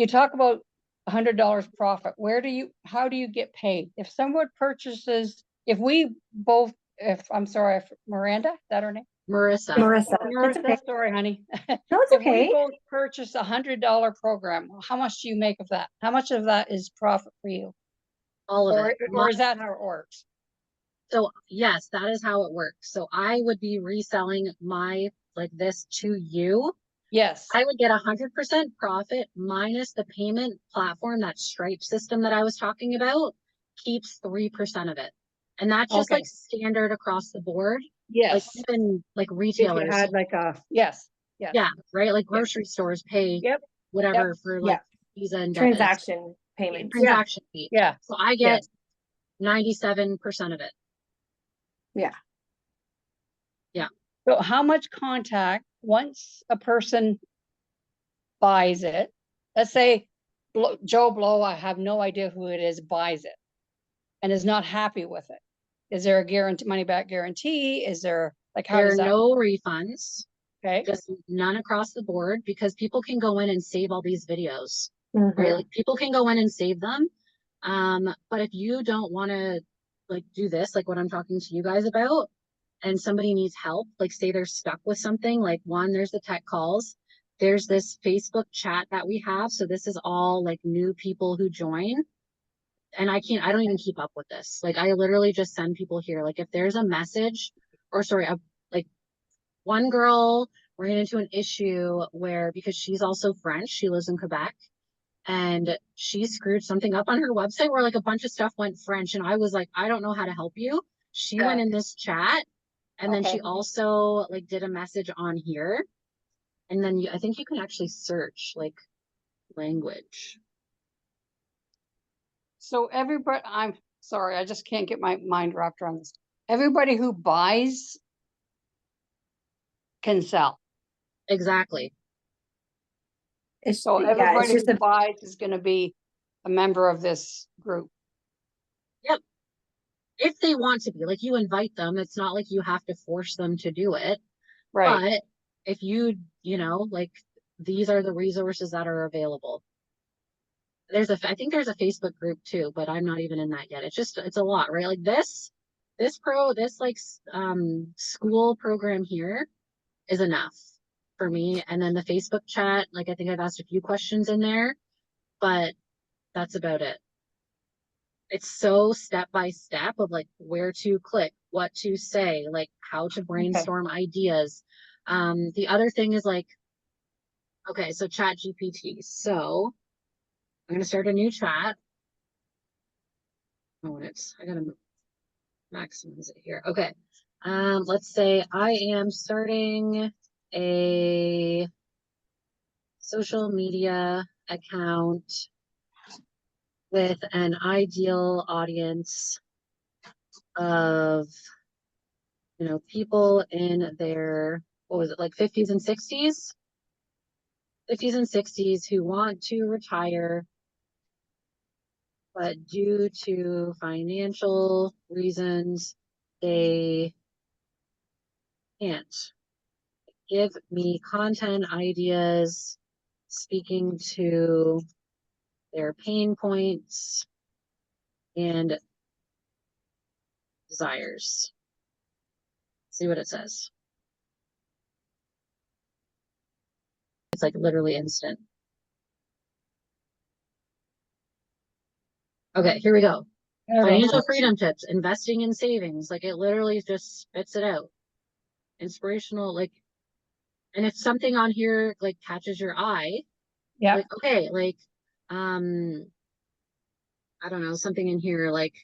S3: talk about $100 profit? How do you get paid? If someone purchases, if Miranda, is that her name?
S1: Marissa.
S2: Marissa. It's okay.
S3: Sorry, honey.
S2: No, it's
S3: If we
S2: okay.
S3: both purchase $100 program, how much do you make of that? How much of that is profit for you?
S1: All of
S3: Or,
S1: it.
S3: or is that how it works?
S1: So yes, that is how it works. So I would be reselling my like this to you.
S3: Yes.
S1: I would get 100% profit minus the payment platform, that Stripe system that I was talking about, keeps 3% of it. And that's just
S3: Okay.
S1: like standard across the board. Like
S3: Yes.
S1: even like
S3: If you
S1: retailers.
S3: had like a, yes. Yes.
S1: Yeah, right? Like grocery stores pay
S3: Yep.
S1: whatever for like
S2: Yep.
S1: Visa and debit.
S2: Transaction payments.
S1: Transaction fee.
S3: Yeah.
S1: So I get
S3: Yes.
S1: 97% of it.
S2: Yeah.
S1: Yeah.
S3: So how much contact once a person buys it? Let's say Joe Blow, I have no idea who it is, buys it and is not happy with it. Is there a guarantee, money back guarantee? Is there like how
S1: There
S3: does
S1: are
S3: that?
S1: no refunds,
S3: Okay.
S1: just none across the board, because people can go in and save all these videos, right?
S2: Mhm.
S1: Like people can go in and save them. But if you don't want to like do this, like what I'm talking to you guys about, and somebody needs help, like say they're stuck with something, like one, there's the tech calls, there's this Facebook chat that we have. So this is all like new people who join. And I don't even keep up with this. Like I literally just send people here. Like if there's a message, or sorry, like one girl ran into an issue where, because she's also French, she lives in Quebec, and she screwed something up on her website where like a bunch of stuff went French. And I was like, I don't know how to help you. She went in this chat, and then
S3: Okay.
S1: she also like did a message on here. And then I think you can actually search like language.
S3: So everybody, I'm sorry, I just can't get my mind wrapped around this. Everybody who buys can sell.
S1: Exactly.
S3: So
S2: Yeah, it's
S3: everybody
S2: just
S3: who buys is going to be a member of this group.
S1: Yep. If they want to be, like you invite them, it's not like you have to force them to do it.
S3: Right.
S1: But if you know, like these are the resources that are available. I think there's a Facebook group too, but I'm not even in that yet. It's a lot, right? Like this like school program here is enough for me. And then the Facebook chat, like I think I've asked a few questions in there, but that's about it. It's so step by step of like where to click, what to say, like how to brainstorm ideas. The other thing is like, okay, so Chat GPT. So I'm gonna start a new chat. Oh, I gotta maximize it here. Okay. Let's say I am starting a social media account with an ideal audience of, people in their, what was it, like 50s and 60s? 50s and 60s who want to retire, but due to financial reasons, they can't. Give me content ideas speaking to their pain points and desires. See what it says. It's like literally instant. Okay, here we go. Financial freedom tips, investing in savings. Like it literally just spits it out. Inspirational, like, and if something on here like catches your eye,
S3: Yeah.
S1: like, okay, like, I don't know, something in here like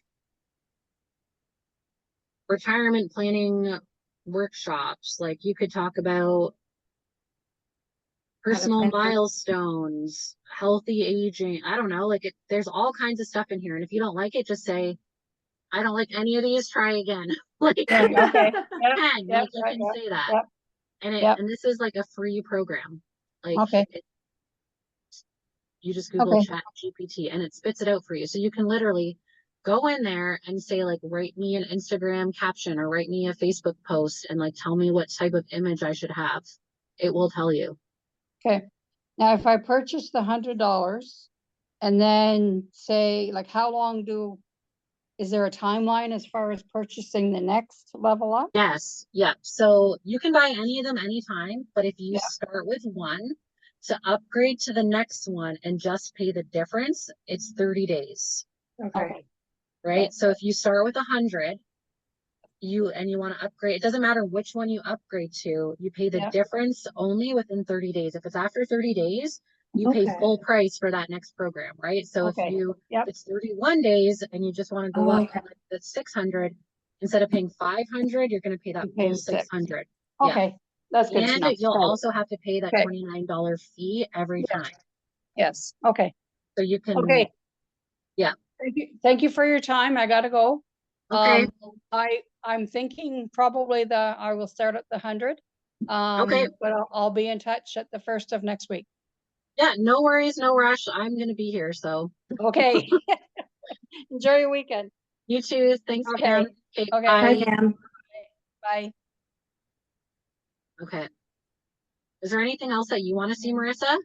S1: retirement planning workshops. Like you could talk about personal milestones, healthy aging. I don't know, like there's all kinds of stuff in here. And if you don't like it, just say, I don't like any of these, try again. Like,
S3: Okay.
S1: you can say that.
S3: Yep.
S1: And this is like a free program. Like you just Google Chat GPT and it spits it out for you. So you can literally go in there and say like, write me an Instagram caption or write me a Facebook post and like, tell me what type of image I should have. It will tell you.
S3: Okay. Now, if I purchase the $100 and then say, like, how long do is there a timeline as far as purchasing the next level up?
S1: Yes, yeah. So you can buy any of them anytime, but if you
S3: Yeah.
S1: start with one to upgrade to the next one and just pay the difference, it's 30 days,
S2: Okay,
S1: right?
S3: Okay.
S1: So if you start with 100, you want to upgrade, it doesn't matter which one you upgrade to, you pay the
S3: Yeah.
S1: difference only within 30 days. If it's after 30 days, you pay
S2: Okay.
S1: full price for that next program, right? So if
S3: Okay. Yep.
S1: it's 31 days and you just want to go up
S2: Okay.
S1: to like the 600, instead of paying 500, you're going to pay that
S3: You pay
S1: full
S3: 6.
S1: 600. Yeah.
S3: Okay, that's good to
S1: And
S3: know.
S1: you'll
S3: Right.
S1: also have to pay that
S3: Okay.
S1: $29 fee every
S3: Yeah.
S1: time.
S3: Yes, okay,
S1: So you can,
S3: okay.
S1: Yeah.
S3: Thank you for your time. I gotta go.
S1: Okay.
S3: I'm thinking probably I will start at the 100.
S1: Okay.
S3: But I'll be in touch at the 1st of next week.
S1: Yeah, no worries, no rush. I'm going to be here. So
S3: Okay. Enjoy your weekend.
S1: you too. Thanks,
S3: Okay.
S1: Pam. Okay,
S3: Okay.
S2: Bye,
S1: bye.
S2: Pam.
S3: Bye.
S1: Okay. Is there anything else that you want to see, Marissa?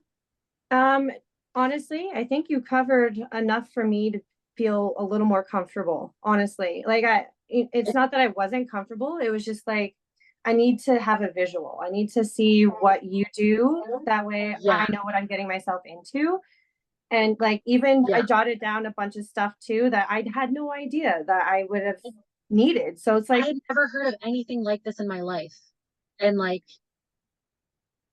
S2: Honestly, I think you covered enough for me to feel a little more comfortable, honestly. Like it's not that I wasn't comfortable. It was just like, I need to have a visual. I need to see what you do. That way
S1: Yeah.
S2: I know what I'm getting myself into. And like, even I
S1: Yeah.
S2: jotted down a bunch of stuff too, that I had no idea that I would have needed. So it's
S1: I
S2: like,
S1: had never heard of anything like this in my life. And like,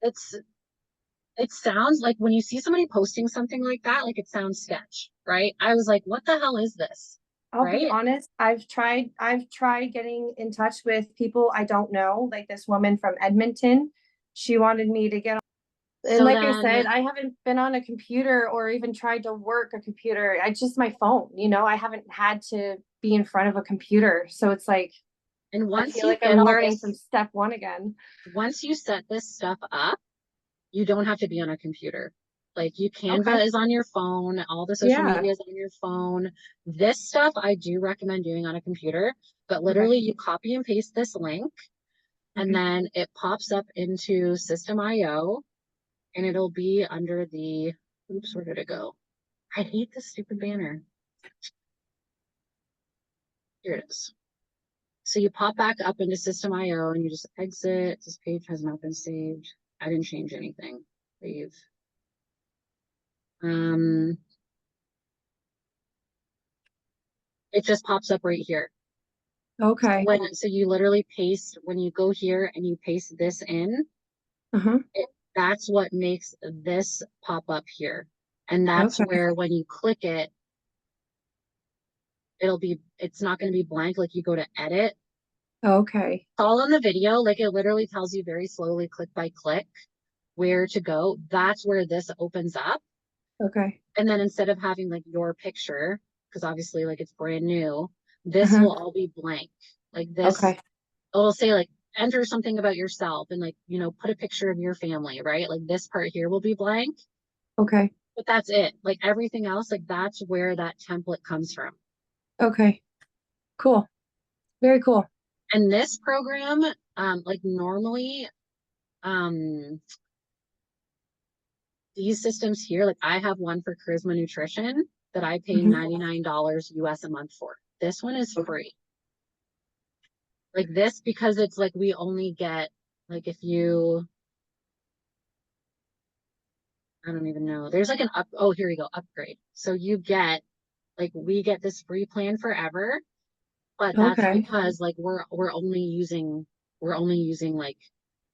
S1: it sounds like when you see somebody posting something like that, like it sounds sketch, right? I was like, what the hell is this?
S2: I'll be
S1: Right?
S2: honest, I've tried getting in touch with people I don't know, like this woman from Edmonton. She wanted me to get on, and
S1: So
S2: like I
S1: then,
S2: said, I haven't been on a computer or even tried to work a computer. I just my phone, I haven't had to be in front of a computer. So it's like
S1: and
S2: I
S1: once
S2: feel
S1: you
S2: like
S1: get
S2: I'm learning
S1: this,
S2: from step one again.
S1: once you set this stuff up, you don't have to be on a computer. Like you
S2: Okay.
S1: Canva is on your phone, all the social
S2: Yeah.
S1: media is on your phone. This stuff I do recommend doing on a computer, but
S2: Okay.
S1: literally you copy and paste this link and
S2: Mhm.
S1: then it pops up into System.io and it'll be under the, oops, where did it go? I hate this stupid banner. Here it is. So you pop back up into System.io and you just exit. This page has not been saved. I didn't change anything. Leave. It just pops up right here.
S2: Okay.
S1: So you literally paste, when you go here and you paste this in,
S2: Uh-huh.
S1: that's what makes this pop up here. And that's
S2: Okay.
S1: where when you click it, it's not going to be blank. Like you go to edit.
S2: Okay.
S1: It's all in the video. Like it literally tells you very slowly, click by click, where to go. That's where this opens up.
S2: Okay.
S1: And then instead of having like your picture, because obviously like it's brand new, this
S2: Uh-huh.
S1: will all be blank. Like this,
S2: Okay.
S1: it'll say like enter something about yourself and like, put a picture of your family, right? Like this part here will be blank,
S2: Okay.
S1: but that's it. Like everything else, like that's where that template comes from.
S2: Okay. Cool. Very cool.
S1: And this program, like normally, these systems here, like I have one for Charisma Nutrition that I pay
S2: Mhm.
S1: $99 US a month for. This one is free. Like this, because it's like we only get, like if you, I don't even know. There's like oh, here you go, upgrade. So you get, like we get this free plan forever, but that's
S2: Okay.
S1: because like we're only using like,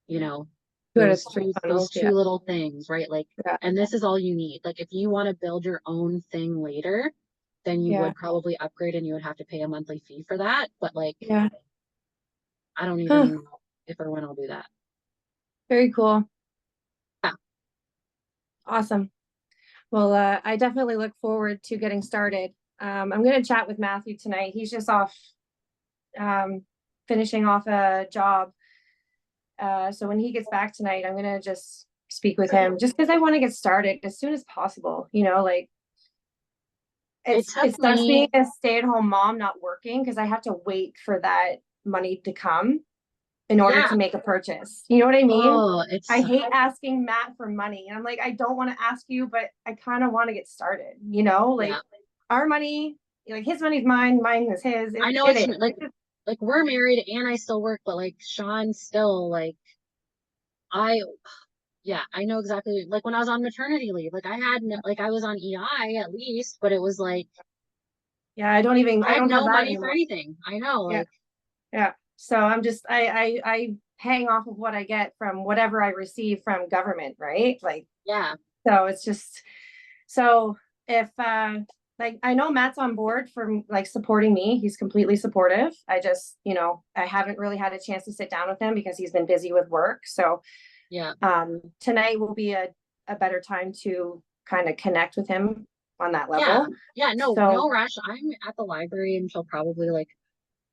S1: you know,
S2: Good at
S1: those
S2: three
S1: those
S2: funnels.
S1: two
S2: Yeah.
S1: little things, right? Like,
S2: Yeah.
S1: and this is all you need. Like if you want to build your own thing later, then you
S2: Yeah.
S1: would probably upgrade and you would have to pay a monthly fee for that. But like,
S2: Yeah.
S1: I don't
S2: Huh.
S1: even know if or when I'll do that.
S2: Very cool.
S1: Yeah.
S2: Awesome. Well, I definitely look forward to getting started. I'm going to chat with Matthew tonight. He's just off, finishing off a job. So when he gets back tonight, I'm going to just speak with him just because I want to get started as soon as possible. Like
S1: It took
S2: it sucks being
S1: me,
S2: a stay-at-home mom, not working, because I have to wait for that money to come in order
S1: yeah.
S2: to make a purchase. You know what I mean?
S1: Oh,
S2: I hate asking Matt for money. And I'm like, I don't want to ask you, but I kind of want to get started, like
S1: yeah.
S2: our money like his money's mine, mine is his.
S1: I know
S2: It
S1: it's
S2: is.
S1: like we're married and I still work, but like Sean still like I yeah, I know exactly like when I was on maternity leave, like I had no, like I was on EI at least, but it was like
S2: Yeah, I
S1: I had
S2: don't have
S1: no
S2: that
S1: money for
S2: anymore.
S1: anything. I know,
S2: Yeah.
S1: like
S2: Yeah. So I'm just I hang off of what I get from whatever I receive from government, right? Like,
S1: yeah,
S2: so it's just, so if like I know Matt's on board for like supporting me. He's completely supportive. I just, I haven't really had a chance to sit down with him because he's been busy with work. So
S1: yeah.
S2: tonight will be a better time to kind of connect with him on that
S1: Yeah.
S2: level.
S1: Yeah, no,
S2: So
S1: no rush. I'm at the library until probably like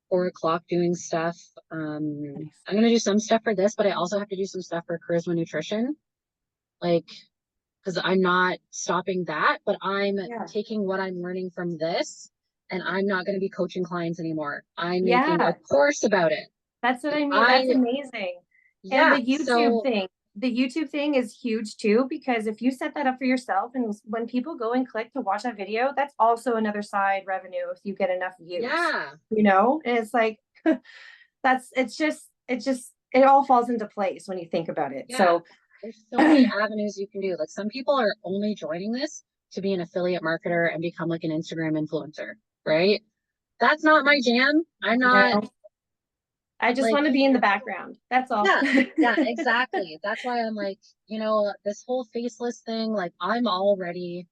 S1: 4 o'clock doing stuff. I'm gonna do some stuff for this, but I also have to do some stuff for Charisma Nutrition. Like, because I'm not stopping that, but I'm
S2: yeah.
S1: taking what I'm learning from this and I'm not gonna be coaching clients anymore. I'm making a
S2: Yeah.
S1: course about it.
S2: That's what I mean. That's
S1: I
S2: amazing. And
S1: yeah, so
S2: the YouTube thing is huge too, because if you set that up for yourself and when people go and click to watch that video, that's also another side revenue if you get enough views,
S1: yeah,
S2: and it's like, it all falls into place when you think about it.
S1: yeah.
S2: So
S1: There's so many avenues you can do. Like some people are only joining this to be an affiliate marketer and become like an Instagram influencer, right? That's not my jam. I'm not
S2: no, I just
S1: like,
S2: want to be in the background. That's all.
S1: yeah, yeah, exactly. That's why I'm like, this whole faceless thing, like I'm already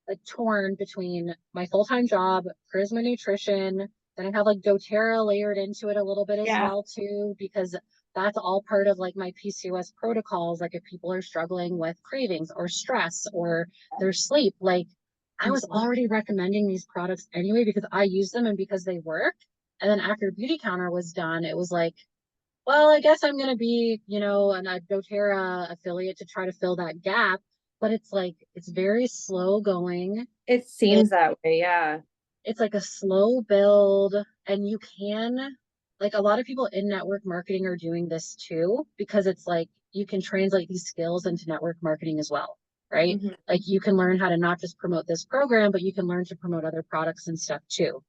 S1: like torn between my full-time job, Charisma Nutrition, then I have like doTERRA layered into it a little bit as
S2: Yeah.
S1: well too, because that's all part of like my PCOS protocols. Like if people are struggling with cravings or stress or their sleep, like I was already recommending these products anyway because I use them and because they work. And then after Beauty Counter was done, it was like, well, I guess I'm gonna be, a doTERRA affiliate to try to fill that gap. But it's like it's very slow going.
S2: It seems that way. Yeah.
S1: It's like a slow build, and you can like a lot of people in network marketing are doing this too, because it's like you can translate these skills into network marketing as well, right?
S2: Mhm.
S1: Like you can learn how to not just promote this program, but you can learn to promote other products and stuff too.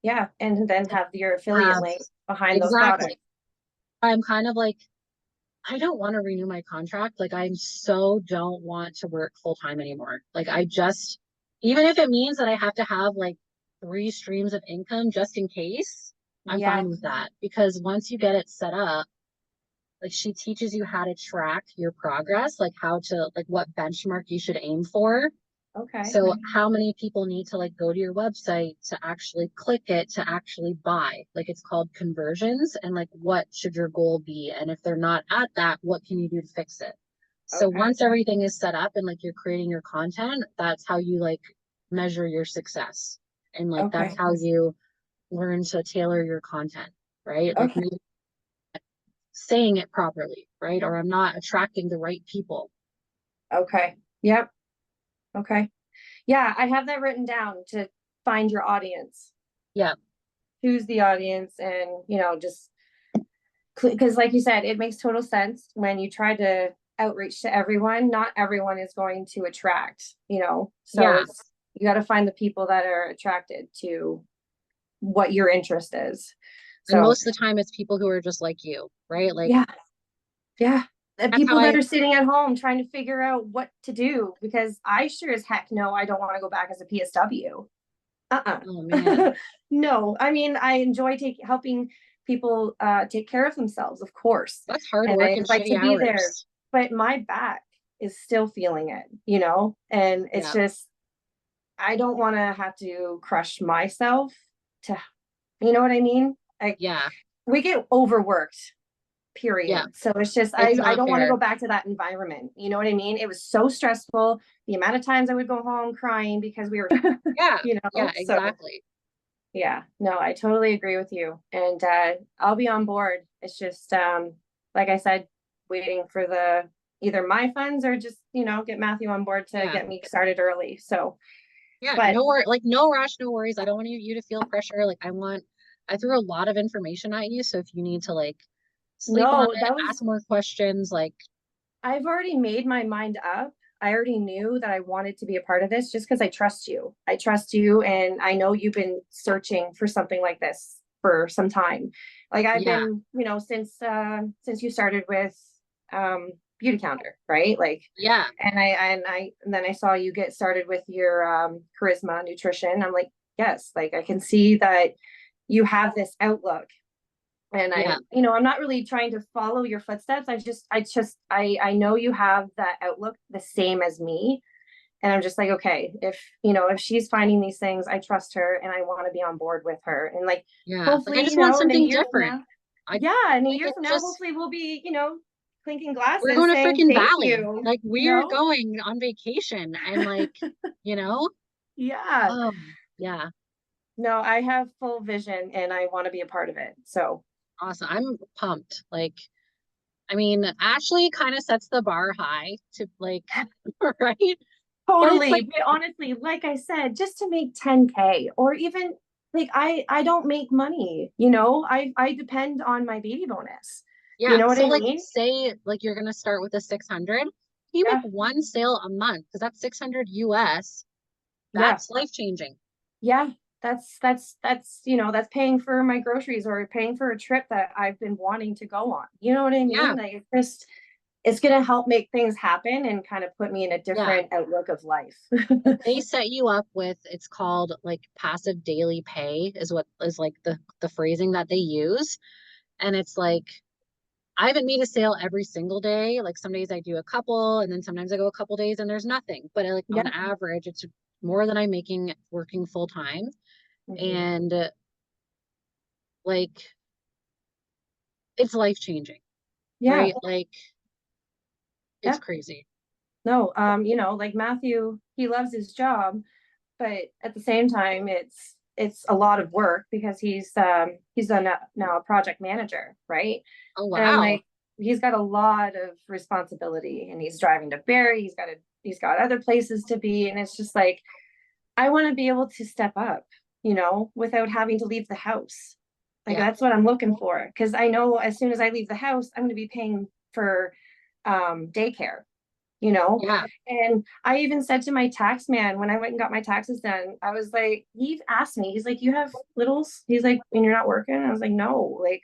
S2: Yeah. And then have your affiliate link behind those products.
S1: Exactly. I'm kind of like I don't want to renew my contract. Like I so don't want to work full time anymore. Like I just, even if it means that I have to have like 3 streams of income just in case, I'm
S2: Yeah.
S1: fine with that. Because once you get it set up, like she teaches you how to track your progress, like how to, like what benchmark you should aim for.
S2: Okay.
S1: So how many people need to like go to your website to actually click it to actually buy? Like it's called conversions, and like what should your goal be? And if they're not at that, what can you do to fix it? So
S2: Okay.
S1: once everything is set up and like you're creating your content, that's how you like measure your success. And like
S2: Okay.
S1: that's how you learn to tailor your content, right? Like
S2: Okay.
S1: maybe saying it properly, right? Or I'm not attracting the right people.
S2: Okay. Yep. Okay. Yeah, I have that written down to find your audience.
S1: Yeah.
S2: Choose the audience and, just because like you said, it makes total sense when you try to outreach to everyone, not everyone is going to attract, so
S1: Yeah.
S2: you got to find the people that are attracted to what your interest is.
S1: And
S2: So
S1: most of the time it's people who are just like you, right? Like
S2: yeah, yeah. And
S1: that's how
S2: people that
S1: I
S2: are sitting at home trying to figure out what to do, because I sure as heck know I don't want to go back as a PSW.
S1: oh man.
S2: No, I mean, I enjoy helping people take care of themselves, of course.
S1: That's hard
S2: And
S1: work
S2: I
S1: and
S2: like
S1: shitty
S2: to be there,
S1: hours.
S2: but my back is still feeling it, and it's
S1: Yeah.
S2: just, I don't want to have to crush myself to, you know what I mean?
S1: Yeah.
S2: We get overworked,
S1: Yeah.
S2: period. So it's just,
S1: It's
S2: I
S1: not
S2: don't want to
S1: fair.
S2: go back to that environment. You know what I mean? It was so stressful. The amount of times I would go home crying because we were,
S1: Yeah. Yeah,
S2: so
S1: exactly.
S2: yeah, no, I totally agree with you. And I'll be on board. It's just, like I said, waiting for either my funds or just, get Matthew on board to
S1: Yeah.
S2: get me started early. So,
S1: Yeah.
S2: but
S1: Like no rush, no worries. I don't want you to feel pressure. Like I threw a lot of information at you. So if you need to like sleep on
S2: no,
S1: it, ask more questions, like
S2: I've already made my mind up. I already knew that I wanted to be a part of this just because I trust you. I trust you, and I know you've been searching for something like this for some time. Like I've
S1: Yeah.
S2: been, since you started with Beauty Counter, right? Like,
S1: Yeah.
S2: and then I saw you get started with your charisma nutrition. I'm like, yes, like I can see that you have this outlook. And
S1: Yeah.
S2: I'm not really trying to follow your footsteps. I know you have that outlook the same as me. And I'm just like, okay, if she's finding these things, I trust her and I want to be on board with her. And like,
S1: Yeah. Like,
S2: hopefully,
S1: I just want
S2: in a
S1: something
S2: year from
S1: different.
S2: now,
S1: I
S2: yeah, in a
S1: like
S2: year
S1: it
S2: from now,
S1: just,
S2: hopefully we'll be, clinking
S1: we're
S2: glasses
S1: going to
S2: saying
S1: freaking
S2: thank
S1: Bali.
S2: you,
S1: Like we're going on vacation and like, you know,
S2: Yeah.
S1: oh yeah.
S2: No, I have full vision and I want to be a part of it. So
S1: Awesome. I'm pumped. Like, I mean, Ashley kind of sets the bar high to like, right? But it's
S2: totally.
S1: like,
S2: But honestly, like I said, just to make 10K or even like I don't make money, I depend on my baby bonus. You
S1: yeah.
S2: know what
S1: So
S2: I
S1: like,
S2: mean?
S1: say like you're gonna start with a 600. You make
S2: Yeah.
S1: one sale a month because that's 600 US.
S2: Yeah.
S1: That's life changing.
S2: Yeah. That's paying for my groceries or paying for a trip that I've been wanting to go on. You know what I
S1: Yeah.
S2: mean? Like it's going to help make things happen and kind of put me in a
S1: Yeah.
S2: different outlook of life.
S1: They set you up with, it's called like passive daily pay is what is like the phrasing that they use. And it's like, I haven't made a sale every single day. Like some days I do a couple and then sometimes I go a couple days and there's nothing. But like on
S2: Yeah.
S1: average, it's more than I'm making working full time.
S2: Mhm.
S1: And like it's life changing,
S2: Yeah.
S1: right? Like it's
S2: Yeah.
S1: crazy.
S2: No, like Matthew, he loves his job, but at the same time, it's a lot of work because now a project manager, right?
S1: Oh
S2: And I'm
S1: wow.
S2: like, he's got a lot of responsibility, and he's driving to Barrie. He's got other places to be, and it's just like I want to be able to step up, without having to leave the house. Like
S1: Yeah.
S2: that's what I'm looking for because I know as soon as I leave the house, I'm going to be paying for daycare you know?
S1: Yeah.
S2: And I even said to my tax man when I went and got my taxes done, I was like, he asked me, he's like, you have littles? He's like, and you're not working? I was like, no, like,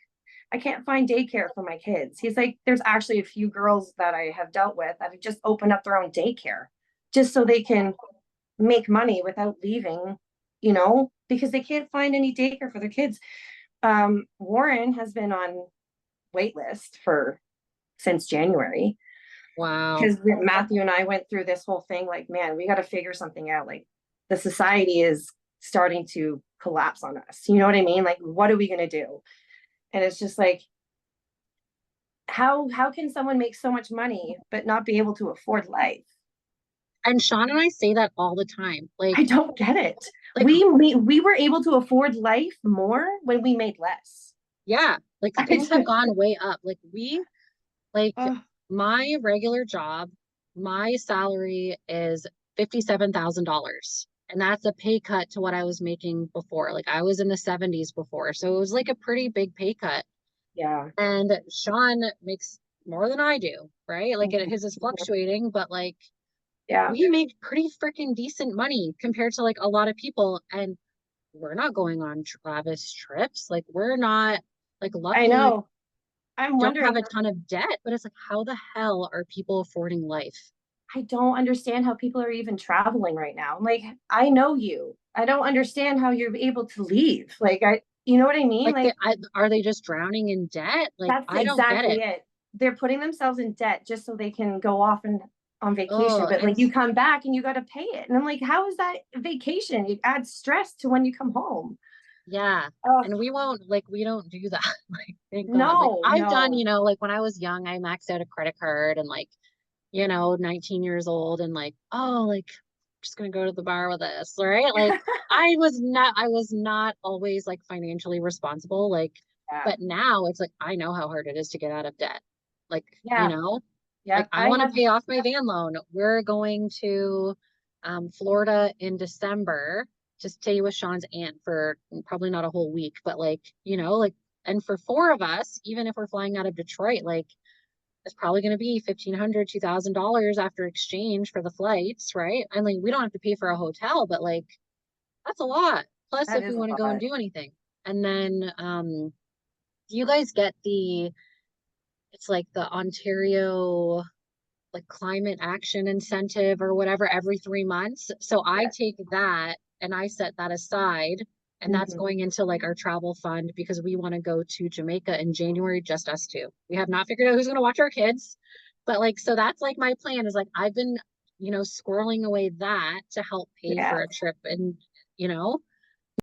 S2: I can't find daycare for my kids. He's like, there's actually a few girls that I have dealt with that have just opened up their own daycare just so they can make money without leaving, because they can't find any daycare for their kids. Warren has been on wait list since January
S1: Wow.
S2: because Matthew and I went through this whole thing like, man, we got to figure something out. Like the society is starting to collapse on us. You know what I mean? Like, what are we going to do? And it's just like, how can someone make so much money but not be able to afford life?
S1: And Sean and I say that all the time.
S2: I don't get it.
S1: Like,
S2: We were able to afford life more when we made less.
S1: yeah, like things have gone way up. Like
S2: Oh,
S1: my regular job, my salary is $57,000. And that's a pay cut to what I was making before. Like I was in the 70s before. So it was like a pretty big pay cut.
S2: yeah.
S1: And Sean makes more than I do, right? Like his is fluctuating, but like
S2: Yeah.
S1: we make pretty freaking decent money compared to like a lot of people. And we're not going on Travis trips. Like we're not like
S2: I
S1: luckily
S2: know. I'm
S1: don't have
S2: wondering.
S1: a ton of debt, but it's like, how the hell are people affording life?
S2: I don't understand how people are even traveling right now. Like, I know you. I don't understand how you're able to leave. Like, you know what I mean?
S1: Like,
S2: Like,
S1: are they just drowning in debt? Like,
S2: that's
S1: I don't get
S2: exactly
S1: it.
S2: it. They're putting themselves in debt just so they can go off and on vacation.
S1: Oh,
S2: But like, you come back and you got to pay it. And I'm like, how is that vacation? It adds stress to when you come home.
S1: yeah.
S2: Oh,
S1: And we won't, like, we don't do that. Like, thank God. Like,
S2: no,
S1: I've done,
S2: no.
S1: like when I was young, I maxed out a credit card and like, 19 years old and like, oh, like, just gonna go to the bar with us, right? Like, I was not always like financially responsible. Like,
S2: Yeah.
S1: but now it's like, I know how hard it is to get out of debt. Like,
S2: Yeah.
S1: like
S2: Yeah.
S1: I want to pay off my van loan. We're going to Florida in December to stay with Sean's aunt for probably not a whole week, but like, like, and for four of us, even if we're flying out of Detroit, like is probably going to be $1,500, $2,000 after exchange for the flights, right? I mean, we don't have to pay for a hotel, but like, that's a lot. Plus,
S2: That
S1: if we
S2: is a
S1: want to go and
S2: lot.
S1: do anything. And then, do you guys get it's like the Ontario, like climate action incentive or whatever every 3 months? So I
S2: Yeah.
S1: take that and I set that aside. And that's
S2: Mhm.
S1: going into like our travel fund because we want to go to Jamaica in January, just us two. We have not figured out who's going to watch our kids. But like, so that's like my plan is like, I've been, squirreling away that to help pay
S2: Yeah.
S1: for a trip and,